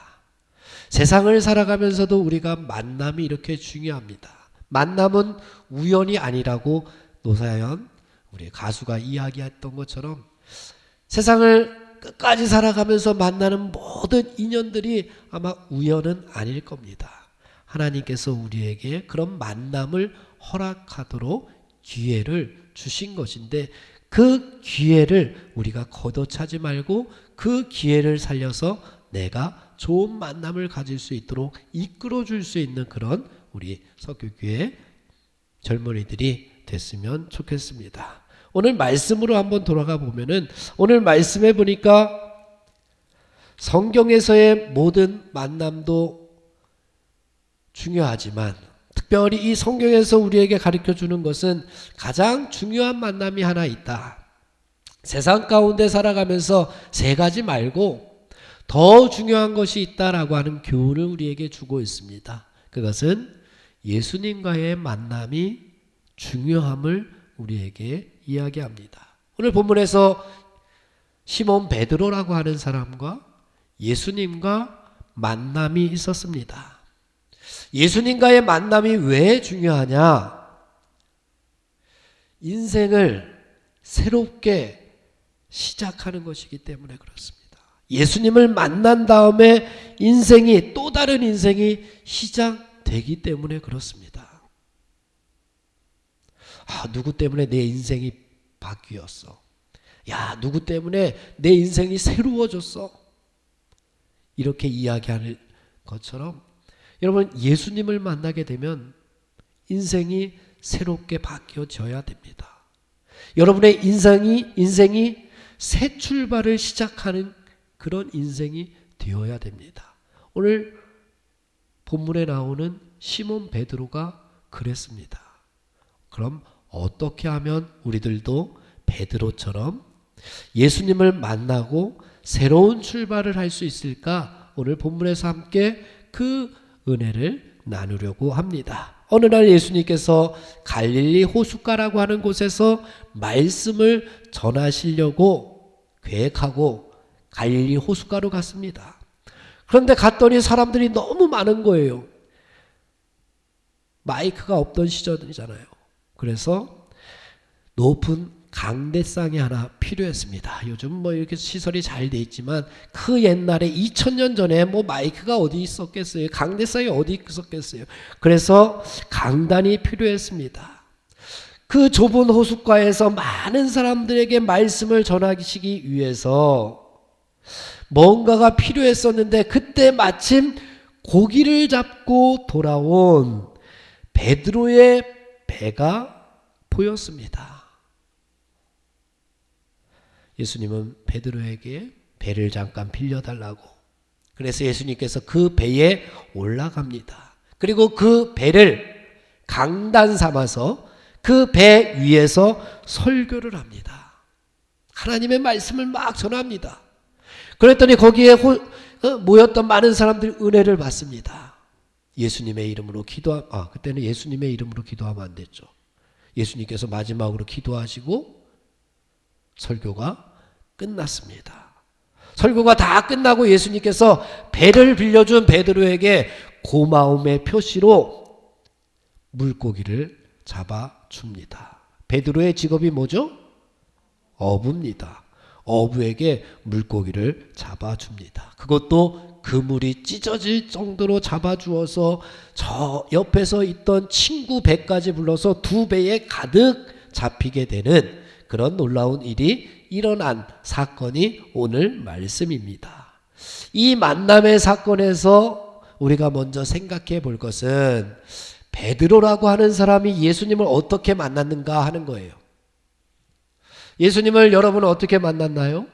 세상을 살아가면서도 우리가 만남이 이렇게 중요합니다. 만남은 우연이 아니라고 노사연 우리 가수가 이야기했던 것처럼 세상을 끝까지 살아가면서 만나는 모든 인연들이 아마 우연은 아닐 겁니다. 하나님께서 우리에게 그런 만남을 허락하도록 기회를 주신 것인데 그 기회를 우리가 걷어차지 말고 그 기회를 살려서 내가 좋은 만남을 가질 수 있도록 이끌어 줄 수 있는 그런 우리 석교교회 젊은이들이 됐으면 좋겠습니다. 오늘 말씀으로 한번 돌아가 보면은 오늘 말씀해 보니까 성경에서의 모든 만남도 중요하지만 특별히 이 성경에서 우리에게 가르쳐 주는 것은 가장 중요한 만남이 하나 있다. 세상 가운데 살아가면서 세 가지 말고 더 중요한 것이 있다라고 하는 교훈을 우리에게 주고 있습니다. 그것은 예수님과의 만남이 중요함을 우리에게 이야기합니다. 오늘 본문에서 시몬 베드로라고 하는 사람과 예수님과 만남이 있었습니다. 예수님과의 만남이 왜 중요하냐? 인생을 새롭게 시작하는 것이기 때문에 그렇습니다. 예수님을 만난 다음에 인생이 또 다른 인생이 시작되기 때문에 그렇습니다. 누구 때문에 내 인생이 바뀌었어. 야, 누구 때문에 내 인생이 새로워졌어. 이렇게 이야기하는 것처럼 여러분 예수님을 만나게 되면 인생이 새롭게 바뀌어져야 됩니다. 여러분의 인생이 새 출발을 시작하는 그런 인생이 되어야 됩니다. 오늘 본문에 나오는 시몬 베드로가 그랬습니다. 그럼 어떻게 하면 우리들도 베드로처럼 예수님을 만나고 새로운 출발을 할 수 있을까? 오늘 본문에서 함께 그 은혜를 나누려고 합니다. 어느 날 예수님께서 갈릴리 호숫가라고 하는 곳에서 말씀을 전하시려고 계획하고 갈릴리 호숫가로 갔습니다. 그런데 갔더니 사람들이 너무 많은 거예요. 마이크가 없던 시절이잖아요. 그래서 높은 강대상이 하나 필요했습니다. 요즘 뭐 이렇게 시설이 잘 돼 있지만 그 옛날에 2000년 전에 뭐 마이크가 어디 있었겠어요? 강대상이 어디 있었겠어요? 그래서 강단이 필요했습니다. 그 좁은 호숫가에서 많은 사람들에게 말씀을 전하시기 위해서 뭔가가 필요했었는데 그때 마침 고기를 잡고 돌아온 베드로의 배가 보였습니다. 예수님은 베드로에게 배를 잠깐 빌려달라고. 그래서 예수님께서 그 배에 올라갑니다. 그리고 그 배를 강단 삼아서 그 배 위에서 설교를 합니다. 하나님의 말씀을 막 전합니다. 그랬더니 거기에 모였던 많은 사람들이 은혜를 받습니다. 예수님의 이름으로 그때는 예수님의 이름으로 기도하면 안 됐죠. 예수님께서 마지막으로 기도하시고 설교가 끝났습니다. 설교가 다 끝나고 예수님께서 배를 빌려준 베드로에게 고마움의 표시로 물고기를 잡아줍니다. 베드로의 직업이 뭐죠? 어부입니다. 어부에게 물고기를 잡아줍니다. 그것도 그물이 찢어질 정도로 잡아주어서 저 옆에서 있던 친구 배까지 불러서 두 배에 가득 잡히게 되는 그런 놀라운 일이 일어난 사건이 오늘 말씀입니다. 이 만남의 사건에서 우리가 먼저 생각해 볼 것은 베드로라고 하는 사람이 예수님을 어떻게 만났는가 하는 거예요. 예수님을 여러분은 어떻게 만났나요?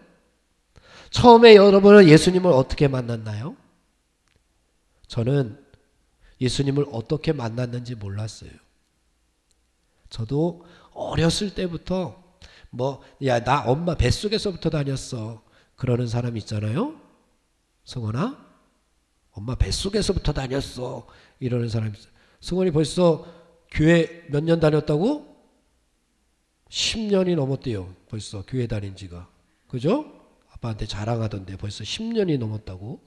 처음에 여러분은 예수님을 어떻게 만났나요? 저는 예수님을 어떻게 만났는지 몰랐어요. 저도 어렸을 때부터 나 엄마 뱃속에서부터 다녔어. 그러는 사람 있잖아요. 성원아, 엄마 뱃속에서부터 다녔어. 이러는 사람 있어요. 성원이 벌써 교회 몇 년 다녔다고? 10년이 넘었대요. 벌써 교회 다닌 지가. 그죠? 아빠한테 자랑하던데 벌써 10년이 넘었다고.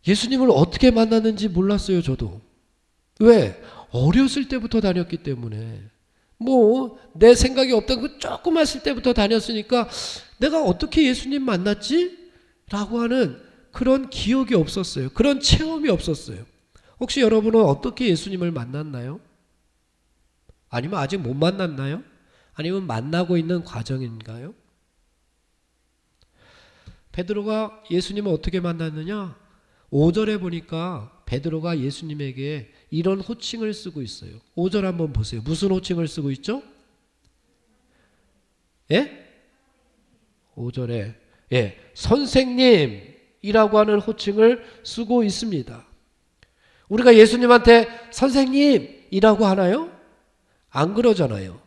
예수님을 어떻게 만났는지 몰랐어요. 저도. 왜? 어렸을 때부터 다녔기 때문에. 내 생각이 없던 그 조금 했을 때부터 다녔으니까 내가 어떻게 예수님 만났지? 라고 하는 그런 기억이 없었어요. 그런 체험이 없었어요. 혹시 여러분은 어떻게 예수님을 만났나요? 아니면 아직 못 만났나요? 아니면 만나고 있는 과정인가요? 베드로가 예수님을 어떻게 만났느냐? 5절에 보니까 베드로가 예수님에게 이런 호칭을 쓰고 있어요. 5절 한번 보세요. 무슨 호칭을 쓰고 있죠? 예? 5절에 선생님이라고 하는 호칭을 쓰고 있습니다. 우리가 예수님한테 선생님이라고 하나요? 안 그러잖아요.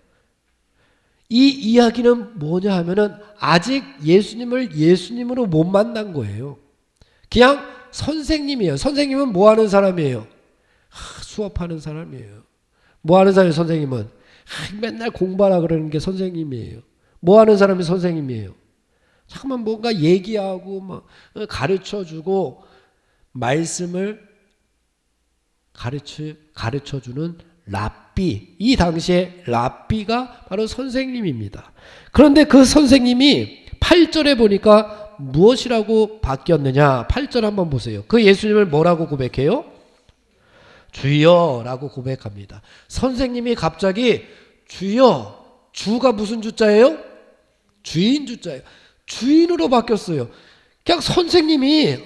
이 이야기는 뭐냐 하면은 아직 예수님을 예수님으로 못 만난 거예요. 그냥 선생님이에요. 선생님은 뭐 하는 사람이에요? 수업하는 사람이에요. 뭐 하는 사람이에요, 선생님은? 맨날 공부하라 그러는 게 선생님이에요. 뭐 하는 사람이 선생님이에요? 잠깐만 뭔가 얘기하고 가르쳐주고 말씀을 가르쳐주는 랍비. 이 당시에 랍비가 바로 선생님입니다. 그런데 그 선생님이 8절에 보니까 무엇이라고 바뀌었느냐? 8절 한번 보세요. 그 예수님을 뭐라고 고백해요? 주여라고 고백합니다. 선생님이 갑자기 주여, 주가 무슨 주자예요? 주인 주자예요. 주인으로 바뀌었어요. 그냥 선생님이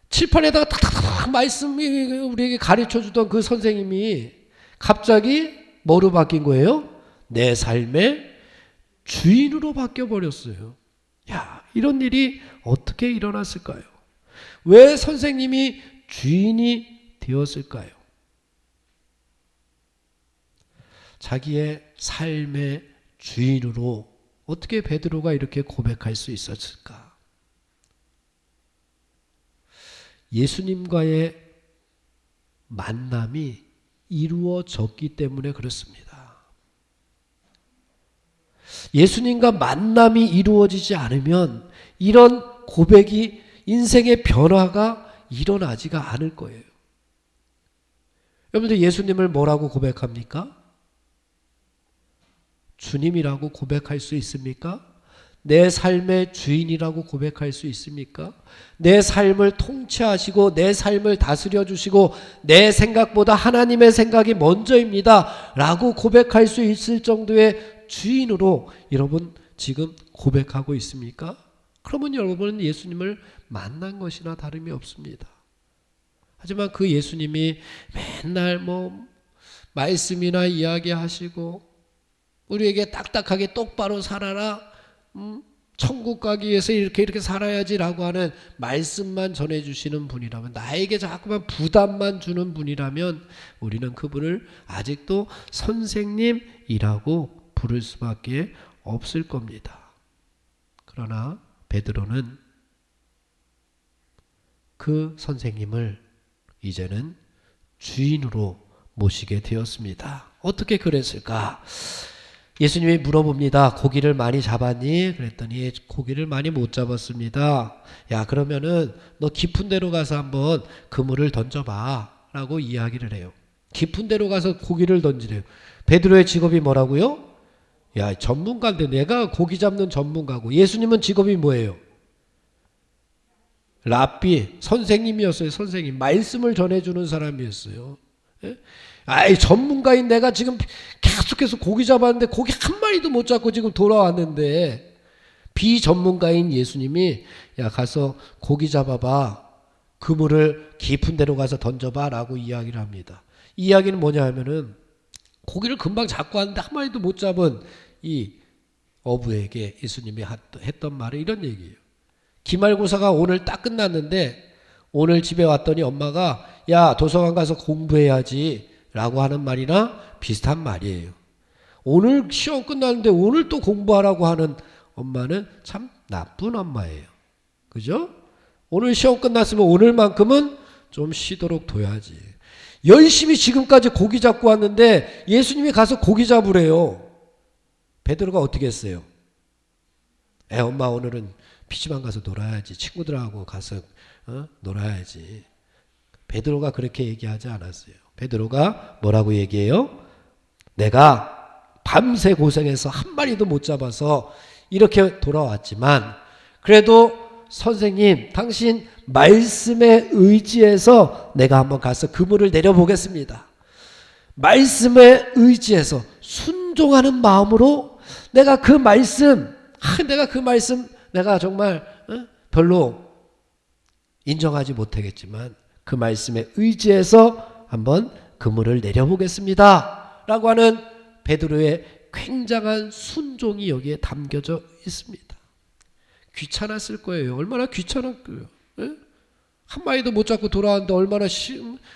칠판에다가 탁탁탁 말씀이 우리에게 가르쳐주던 그 선생님이 갑자기 뭐로 바뀐 거예요? 내 삶의 주인으로 바뀌어버렸어요. 이런 일이 어떻게 일어났을까요? 왜 선생님이 주인이 되었을까요? 자기의 삶의 주인으로 어떻게 베드로가 이렇게 고백할 수 있었을까? 예수님과의 만남이 이루어졌기 때문에 그렇습니다. 예수님과 만남이 이루어지지 않으면 이런 고백이 인생의 변화가 일어나지가 않을 거예요. 여러분들 예수님을 뭐라고 고백합니까? 주님이라고 고백할 수 있습니까? 내 삶의 주인이라고 고백할 수 있습니까? 내 삶을 통치하시고 내 삶을 다스려 주시고 내 생각보다 하나님의 생각이 먼저입니다 라고 고백할 수 있을 정도의 주인으로 여러분 지금 고백하고 있습니까? 그러면 여러분은 예수님을 만난 것이나 다름이 없습니다. 하지만 그 예수님이 맨날 말씀이나 이야기하시고 우리에게 딱딱하게 똑바로 살아라, 천국 가기 위해서 이렇게 살아야지라고 하는 말씀만 전해주시는 분이라면, 나에게 자꾸만 부담만 주는 분이라면 우리는 그분을 아직도 선생님이라고 부를 수밖에 없을 겁니다. 그러나 베드로는 그 선생님을 이제는 주인으로 모시게 되었습니다. 어떻게 그랬을까? 예수님이 물어봅니다. 고기를 많이 잡았니? 그랬더니 고기를 많이 못 잡았습니다. 야, 그러면은 너 깊은 데로 가서 한번 그물을 던져봐 라고 이야기를 해요. 깊은 데로 가서 고기를 던지래요. 베드로의 직업이 뭐라고요? 야, 전문가인데, 내가 고기 잡는 전문가고. 예수님은 직업이 뭐예요? 랍비, 선생님이었어요. 선생님, 말씀을 전해주는 사람이었어요. 예? 아이, 전문가인 내가 지금 계속해서 고기 잡았는데 고기 한 마리도 못 잡고 지금 돌아왔는데, 비전문가인 예수님이 야, 가서 고기 잡아봐, 그물을 깊은 데로 가서 던져봐 라고 이야기를 합니다. 이 이야기는 뭐냐 하면은 고기를 금방 잡고 왔는데 한 마리도 못 잡은 이 어부에게 예수님이 했던 말은 이런 얘기예요. 기말고사가 오늘 딱 끝났는데 오늘 집에 왔더니 엄마가 야, 도서관 가서 공부해야지 라고 하는 말이나 비슷한 말이에요. 오늘 시험 끝났는데 오늘 또 공부하라고 하는 엄마는 참 나쁜 엄마예요. 그죠? 오늘 시험 끝났으면 오늘만큼은 좀 쉬도록 둬야지. 열심히 지금까지 고기 잡고 왔는데 예수님이 가서 고기 잡으래요. 베드로가 어떻게 했어요? 엄마 오늘은 PC방 가서 놀아야지. 친구들하고 가서 놀아야지. 베드로가 그렇게 얘기하지 않았어요. 베드로가 뭐라고 얘기해요? 내가 밤새 고생해서 한 마리도 못 잡아서 이렇게 돌아왔지만 그래도 선생님, 당신 말씀에 의지해서 내가 한번 가서 그물을 내려보겠습니다. 말씀에 의지해서 순종하는 마음으로 내가 그 말씀, 내가 정말 별로 인정하지 못하겠지만 그 말씀에 의지해서 한번 그물을 내려보겠습니다 라고 하는 베드로의 굉장한 순종이 여기에 담겨져 있습니다. 귀찮았을 거예요. 얼마나 귀찮았고요. 한 마리도 못 잡고 돌아왔는데 얼마나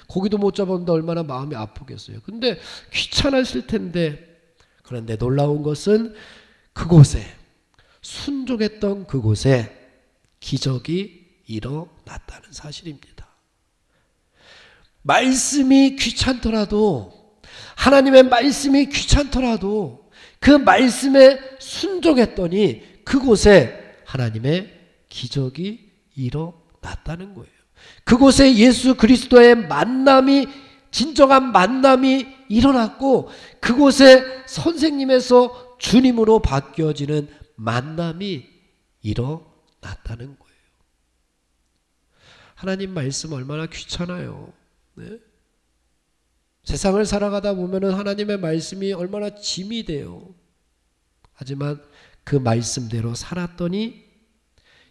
고기도 못 잡았는데 얼마나 마음이 아프겠어요. 근데 귀찮았을 텐데, 그런데 놀라운 것은 그곳에, 순종했던 그곳에 기적이 일어났다는 사실입니다. 말씀이 귀찮더라도, 하나님의 말씀이 귀찮더라도 그 말씀에 순종했더니 그곳에 하나님의 기적이 일어났다는 거예요. 그곳에 예수 그리스도의 만남이, 진정한 만남이 일어났고 그곳에 선생님에서 주님으로 바뀌어지는 만남이 일어났다는 거예요. 하나님 말씀 얼마나 귀찮아요. 네? 세상을 살아가다 보면은 하나님의 말씀이 얼마나 짐이 돼요. 하지만 그 말씀대로 살았더니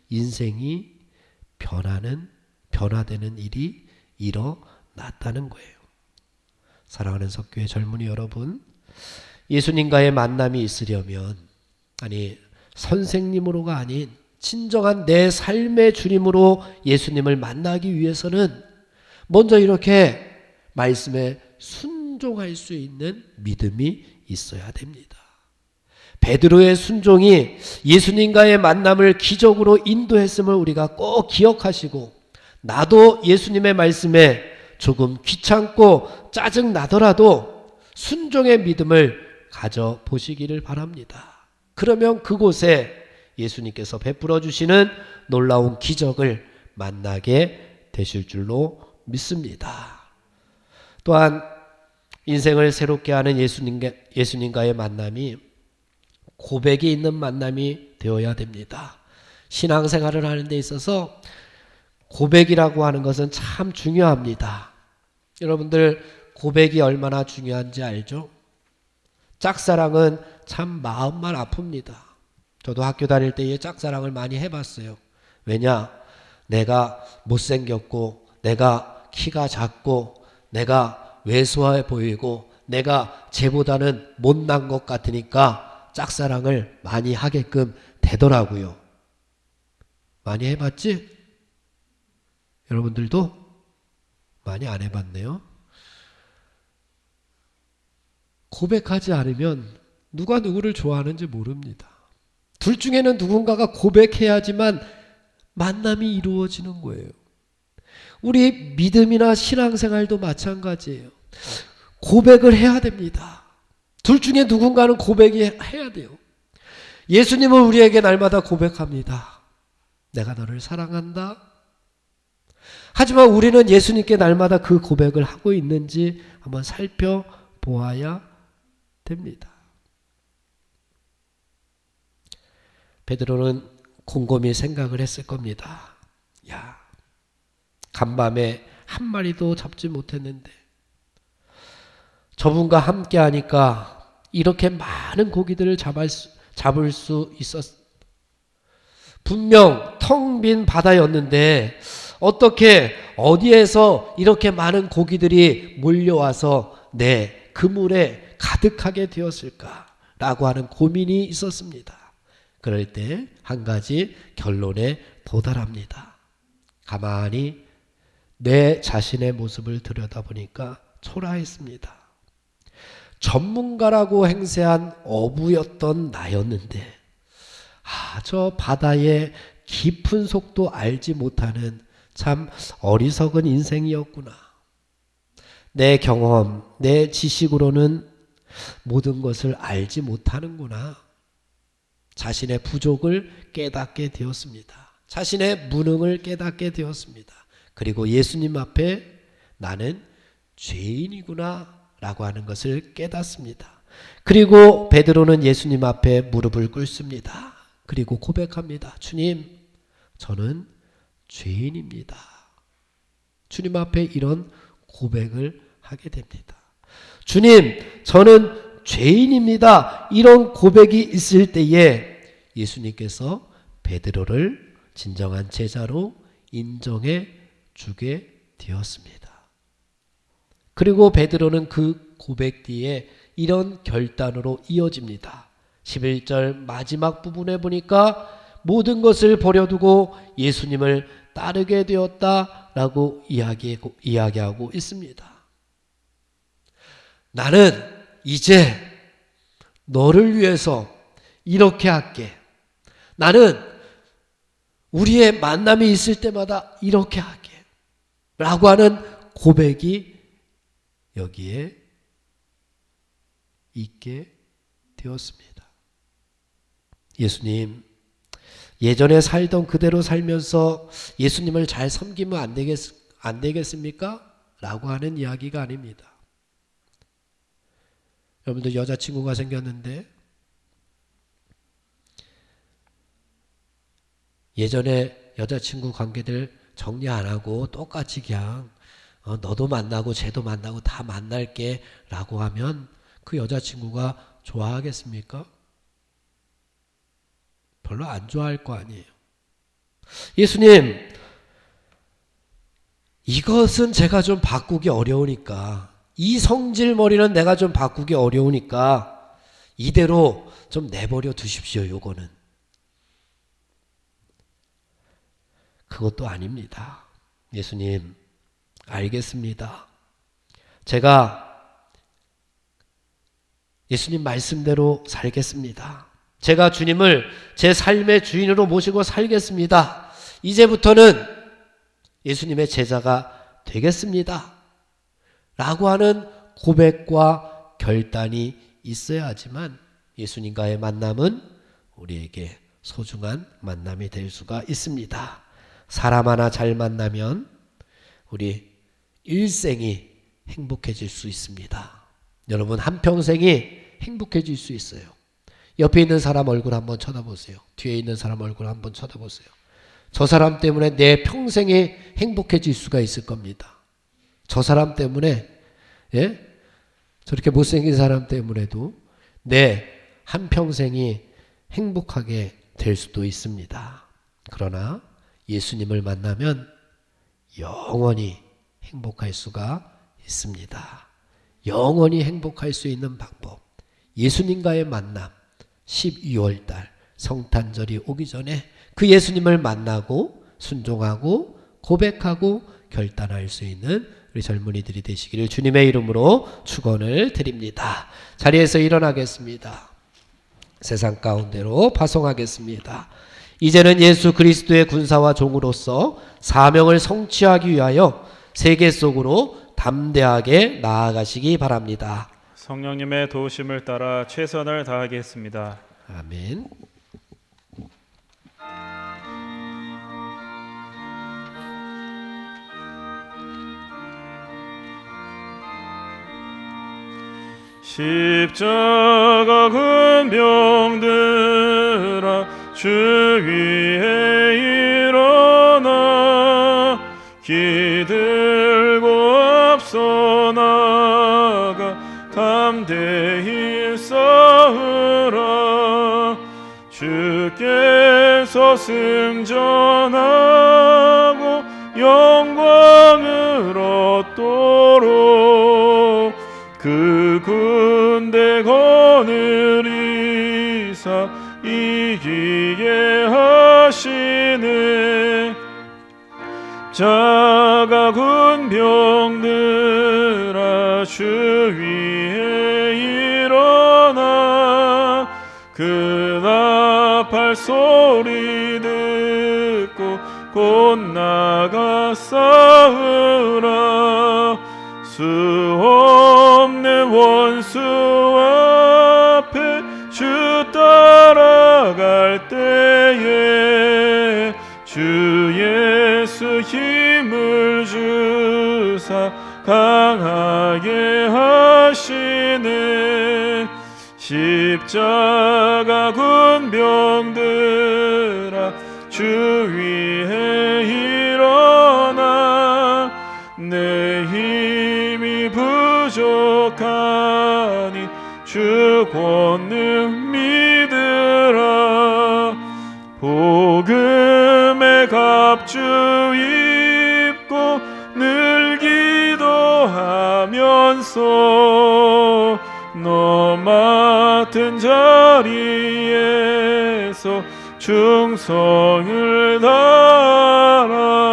인생이 변화되는 일이 일어났다는 거예요. 사랑하는 석교의 젊은이 여러분, 예수님과의 만남이 있으려면, 아니 선생님으로가 아닌 진정한 내 삶의 주님으로 예수님을 만나기 위해서는 먼저 이렇게 말씀에 순종할 수 있는 믿음이 있어야 됩니다. 베드로의 순종이 예수님과의 만남을 기적으로 인도했음을 우리가 꼭 기억하시고, 나도 예수님의 말씀에 조금 귀찮고 짜증 나더라도 순종의 믿음을 가져보시기를 바랍니다. 그러면 그곳에 예수님께서 베풀어 주시는 놀라운 기적을 만나게 되실 줄로 믿습니다. 또한 인생을 새롭게 하는 예수님과의 만남이 고백이 있는 만남이 되어야 됩니다. 신앙생활을 하는 데 있어서 고백이라고 하는 것은 참 중요합니다. 여러분들 고백이 얼마나 중요한지 알죠? 짝사랑은 참 마음만 아픕니다. 저도 학교 다닐 때에 짝사랑을 많이 해봤어요. 왜냐? 내가 못생겼고, 내가 키가 작고, 내가 왜소해 보이고, 내가 쟤보다는 못난 것 같으니까 짝사랑을 많이 하게끔 되더라고요. 많이 해봤지? 여러분들도 많이 안 해봤네요. 고백하지 않으면 누가 누구를 좋아하는지 모릅니다. 둘 중에는 누군가가 고백해야지만 만남이 이루어지는 거예요. 우리 믿음이나 신앙생활도 마찬가지예요. 고백을 해야 됩니다. 둘 중에 누군가는 고백해야 돼요. 예수님은 우리에게 날마다 고백합니다. 내가 너를 사랑한다. 하지만 우리는 예수님께 날마다 그 고백을 하고 있는지 한번 살펴보아야 됩니다. 베드로는 곰곰이 생각을 했을 겁니다. 야, 간밤에 한 마리도 잡지 못했는데 저분과 함께 하니까 이렇게 많은 고기들을 잡을 수 있었. 분명 텅 빈 바다였는데 어떻게 어디에서 이렇게 많은 고기들이 몰려와서 내 그물에 가득하게 되었을까라고 하는 고민이 있었습니다. 그럴 때 한 가지 결론에 도달합니다. 가만히 내 자신의 모습을 들여다보니까 초라했습니다. 전문가라고 행세한 어부였던 나였는데 저 바다의 깊은 속도 알지 못하는 참 어리석은 인생이었구나. 내 경험, 내 지식으로는 모든 것을 알지 못하는구나. 자신의 부족을 깨닫게 되었습니다. 자신의 무능을 깨닫게 되었습니다. 그리고 예수님 앞에 나는 죄인이구나 라고 하는 것을 깨닫습니다. 그리고 베드로는 예수님 앞에 무릎을 꿇습니다. 그리고 고백합니다. 주님, 저는 죄인입니다. 주님 앞에 이런 고백을 하게 됩니다. 주님, 저는 죄인입니다. 이런 고백이 있을 때에 예수님께서 베드로를 진정한 제자로 인정해 주게 되었습니다. 그리고 베드로는 그 고백 뒤에 이런 결단으로 이어집니다. 11절 마지막 부분에 보니까 모든 것을 버려두고 예수님을 따르게 되었다라고 이야기하고 있습니다. 나는 이제 너를 위해서 이렇게 할게. 나는 우리의 만남이 있을 때마다 이렇게 할게. 라고 하는 고백이 여기에 있게 되었습니다. 예수님, 예전에 살던 그대로 살면서 예수님을 잘 섬기면 안 되겠습니까? 라고 하는 이야기가 아닙니다. 여러분들 여자친구가 생겼는데 예전에 여자친구 관계들 정리 안 하고 똑같이 그냥 너도 만나고 쟤도 만나고 다 만날게 라고 하면 그 여자친구가 좋아하겠습니까? 별로 안 좋아할 거 아니에요. 예수님, 이것은 제가 좀 바꾸기 어려우니까, 이 성질머리는 내가 좀 바꾸기 어려우니까 이대로 좀 내버려 두십시오. 요거는. 그것도 아닙니다. 예수님, 알겠습니다. 제가 예수님 말씀대로 살겠습니다. 제가 주님을 제 삶의 주인으로 모시고 살겠습니다. 이제부터는 예수님의 제자가 되겠습니다. 라고 하는 고백과 결단이 있어야 하지만 예수님과의 만남은 우리에게 소중한 만남이 될 수가 있습니다. 사람 하나 잘 만나면 우리 일생이 행복해질 수 있습니다. 여러분 한평생이 행복해질 수 있어요. 옆에 있는 사람 얼굴 한번 쳐다보세요. 뒤에 있는 사람 얼굴 한번 쳐다보세요. 저 사람 때문에 내 평생이 행복해질 수가 있을 겁니다. 저 사람 때문에, 저렇게 못생긴 사람 때문에도 내 한평생이 행복하게 될 수도 있습니다. 그러나 예수님을 만나면 영원히 행복할 수가 있습니다. 영원히 행복할 수 있는 방법, 예수님과의 만남. 12월달 성탄절이 오기 전에 그 예수님을 만나고 순종하고 고백하고 결단할 수 있는 우리 젊은이들이 되시기를 주님의 이름으로 축원을 드립니다. 자리에서 일어나겠습니다. 세상 가운데로 파송하겠습니다. 이제는 예수 그리스도의 군사와 종으로서 사명을 성취하기 위하여 세계 속으로 담대하게 나아가시기 바랍니다. 성령님의 도우심을 따라 최선을 다하겠습니다. 아멘. 십자가 근병들아 주 위에 일어나 기들고 앞서 나가 담대히 싸우라. 주께서 승전하고 영광을 얻도록 그 군대 거느리사 이기게 하시네. 자가 군병들아 주 위에 일어나 그 나팔 소리 듣고 곧 나가 싸우라. 수 없는 원수 앞에 주 따라갈 때에 주 예수 힘을 주사 강하게 하시네. 십자가 군병들아 주 위에 일어나 내 힘이 부족하니 주 권능 믿으라. 복음의 갑주 입고 늘 기도하면서 너 맡은 자리에서 충성을 다하라.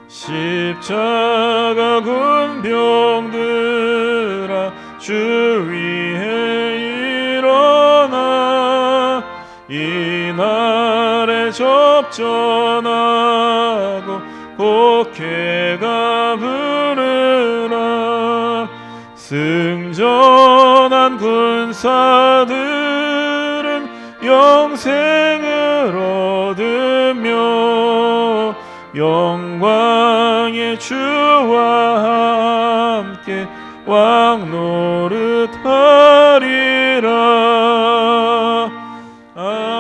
십자가 군병들아 주 위에 일어나 이날에 접전하고 곡해가 부르라. 승전한 군사들은 영생을 얻으며 영광의 주와 함께 왕 노릇하리라. 아멘.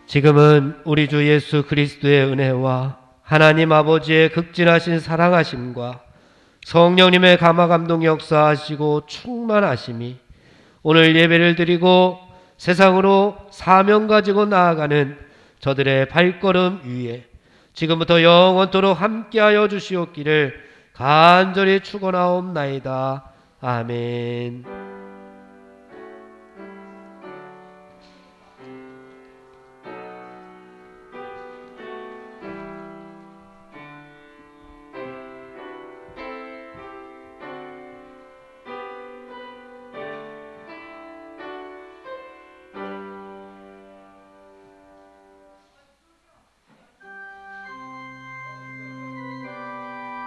지금은 우리 주 예수 그리스도의 은혜와 하나님 아버지의 극진하신 사랑하심과 성령님의 감화감동 역사하시고 충만하심이 오늘 예배를 드리고 세상으로 사명 가지고 나아가는 저들의 발걸음 위에 지금부터 영원토록 함께하여 주시옵기를 간절히 축원하옵나이다. 아멘.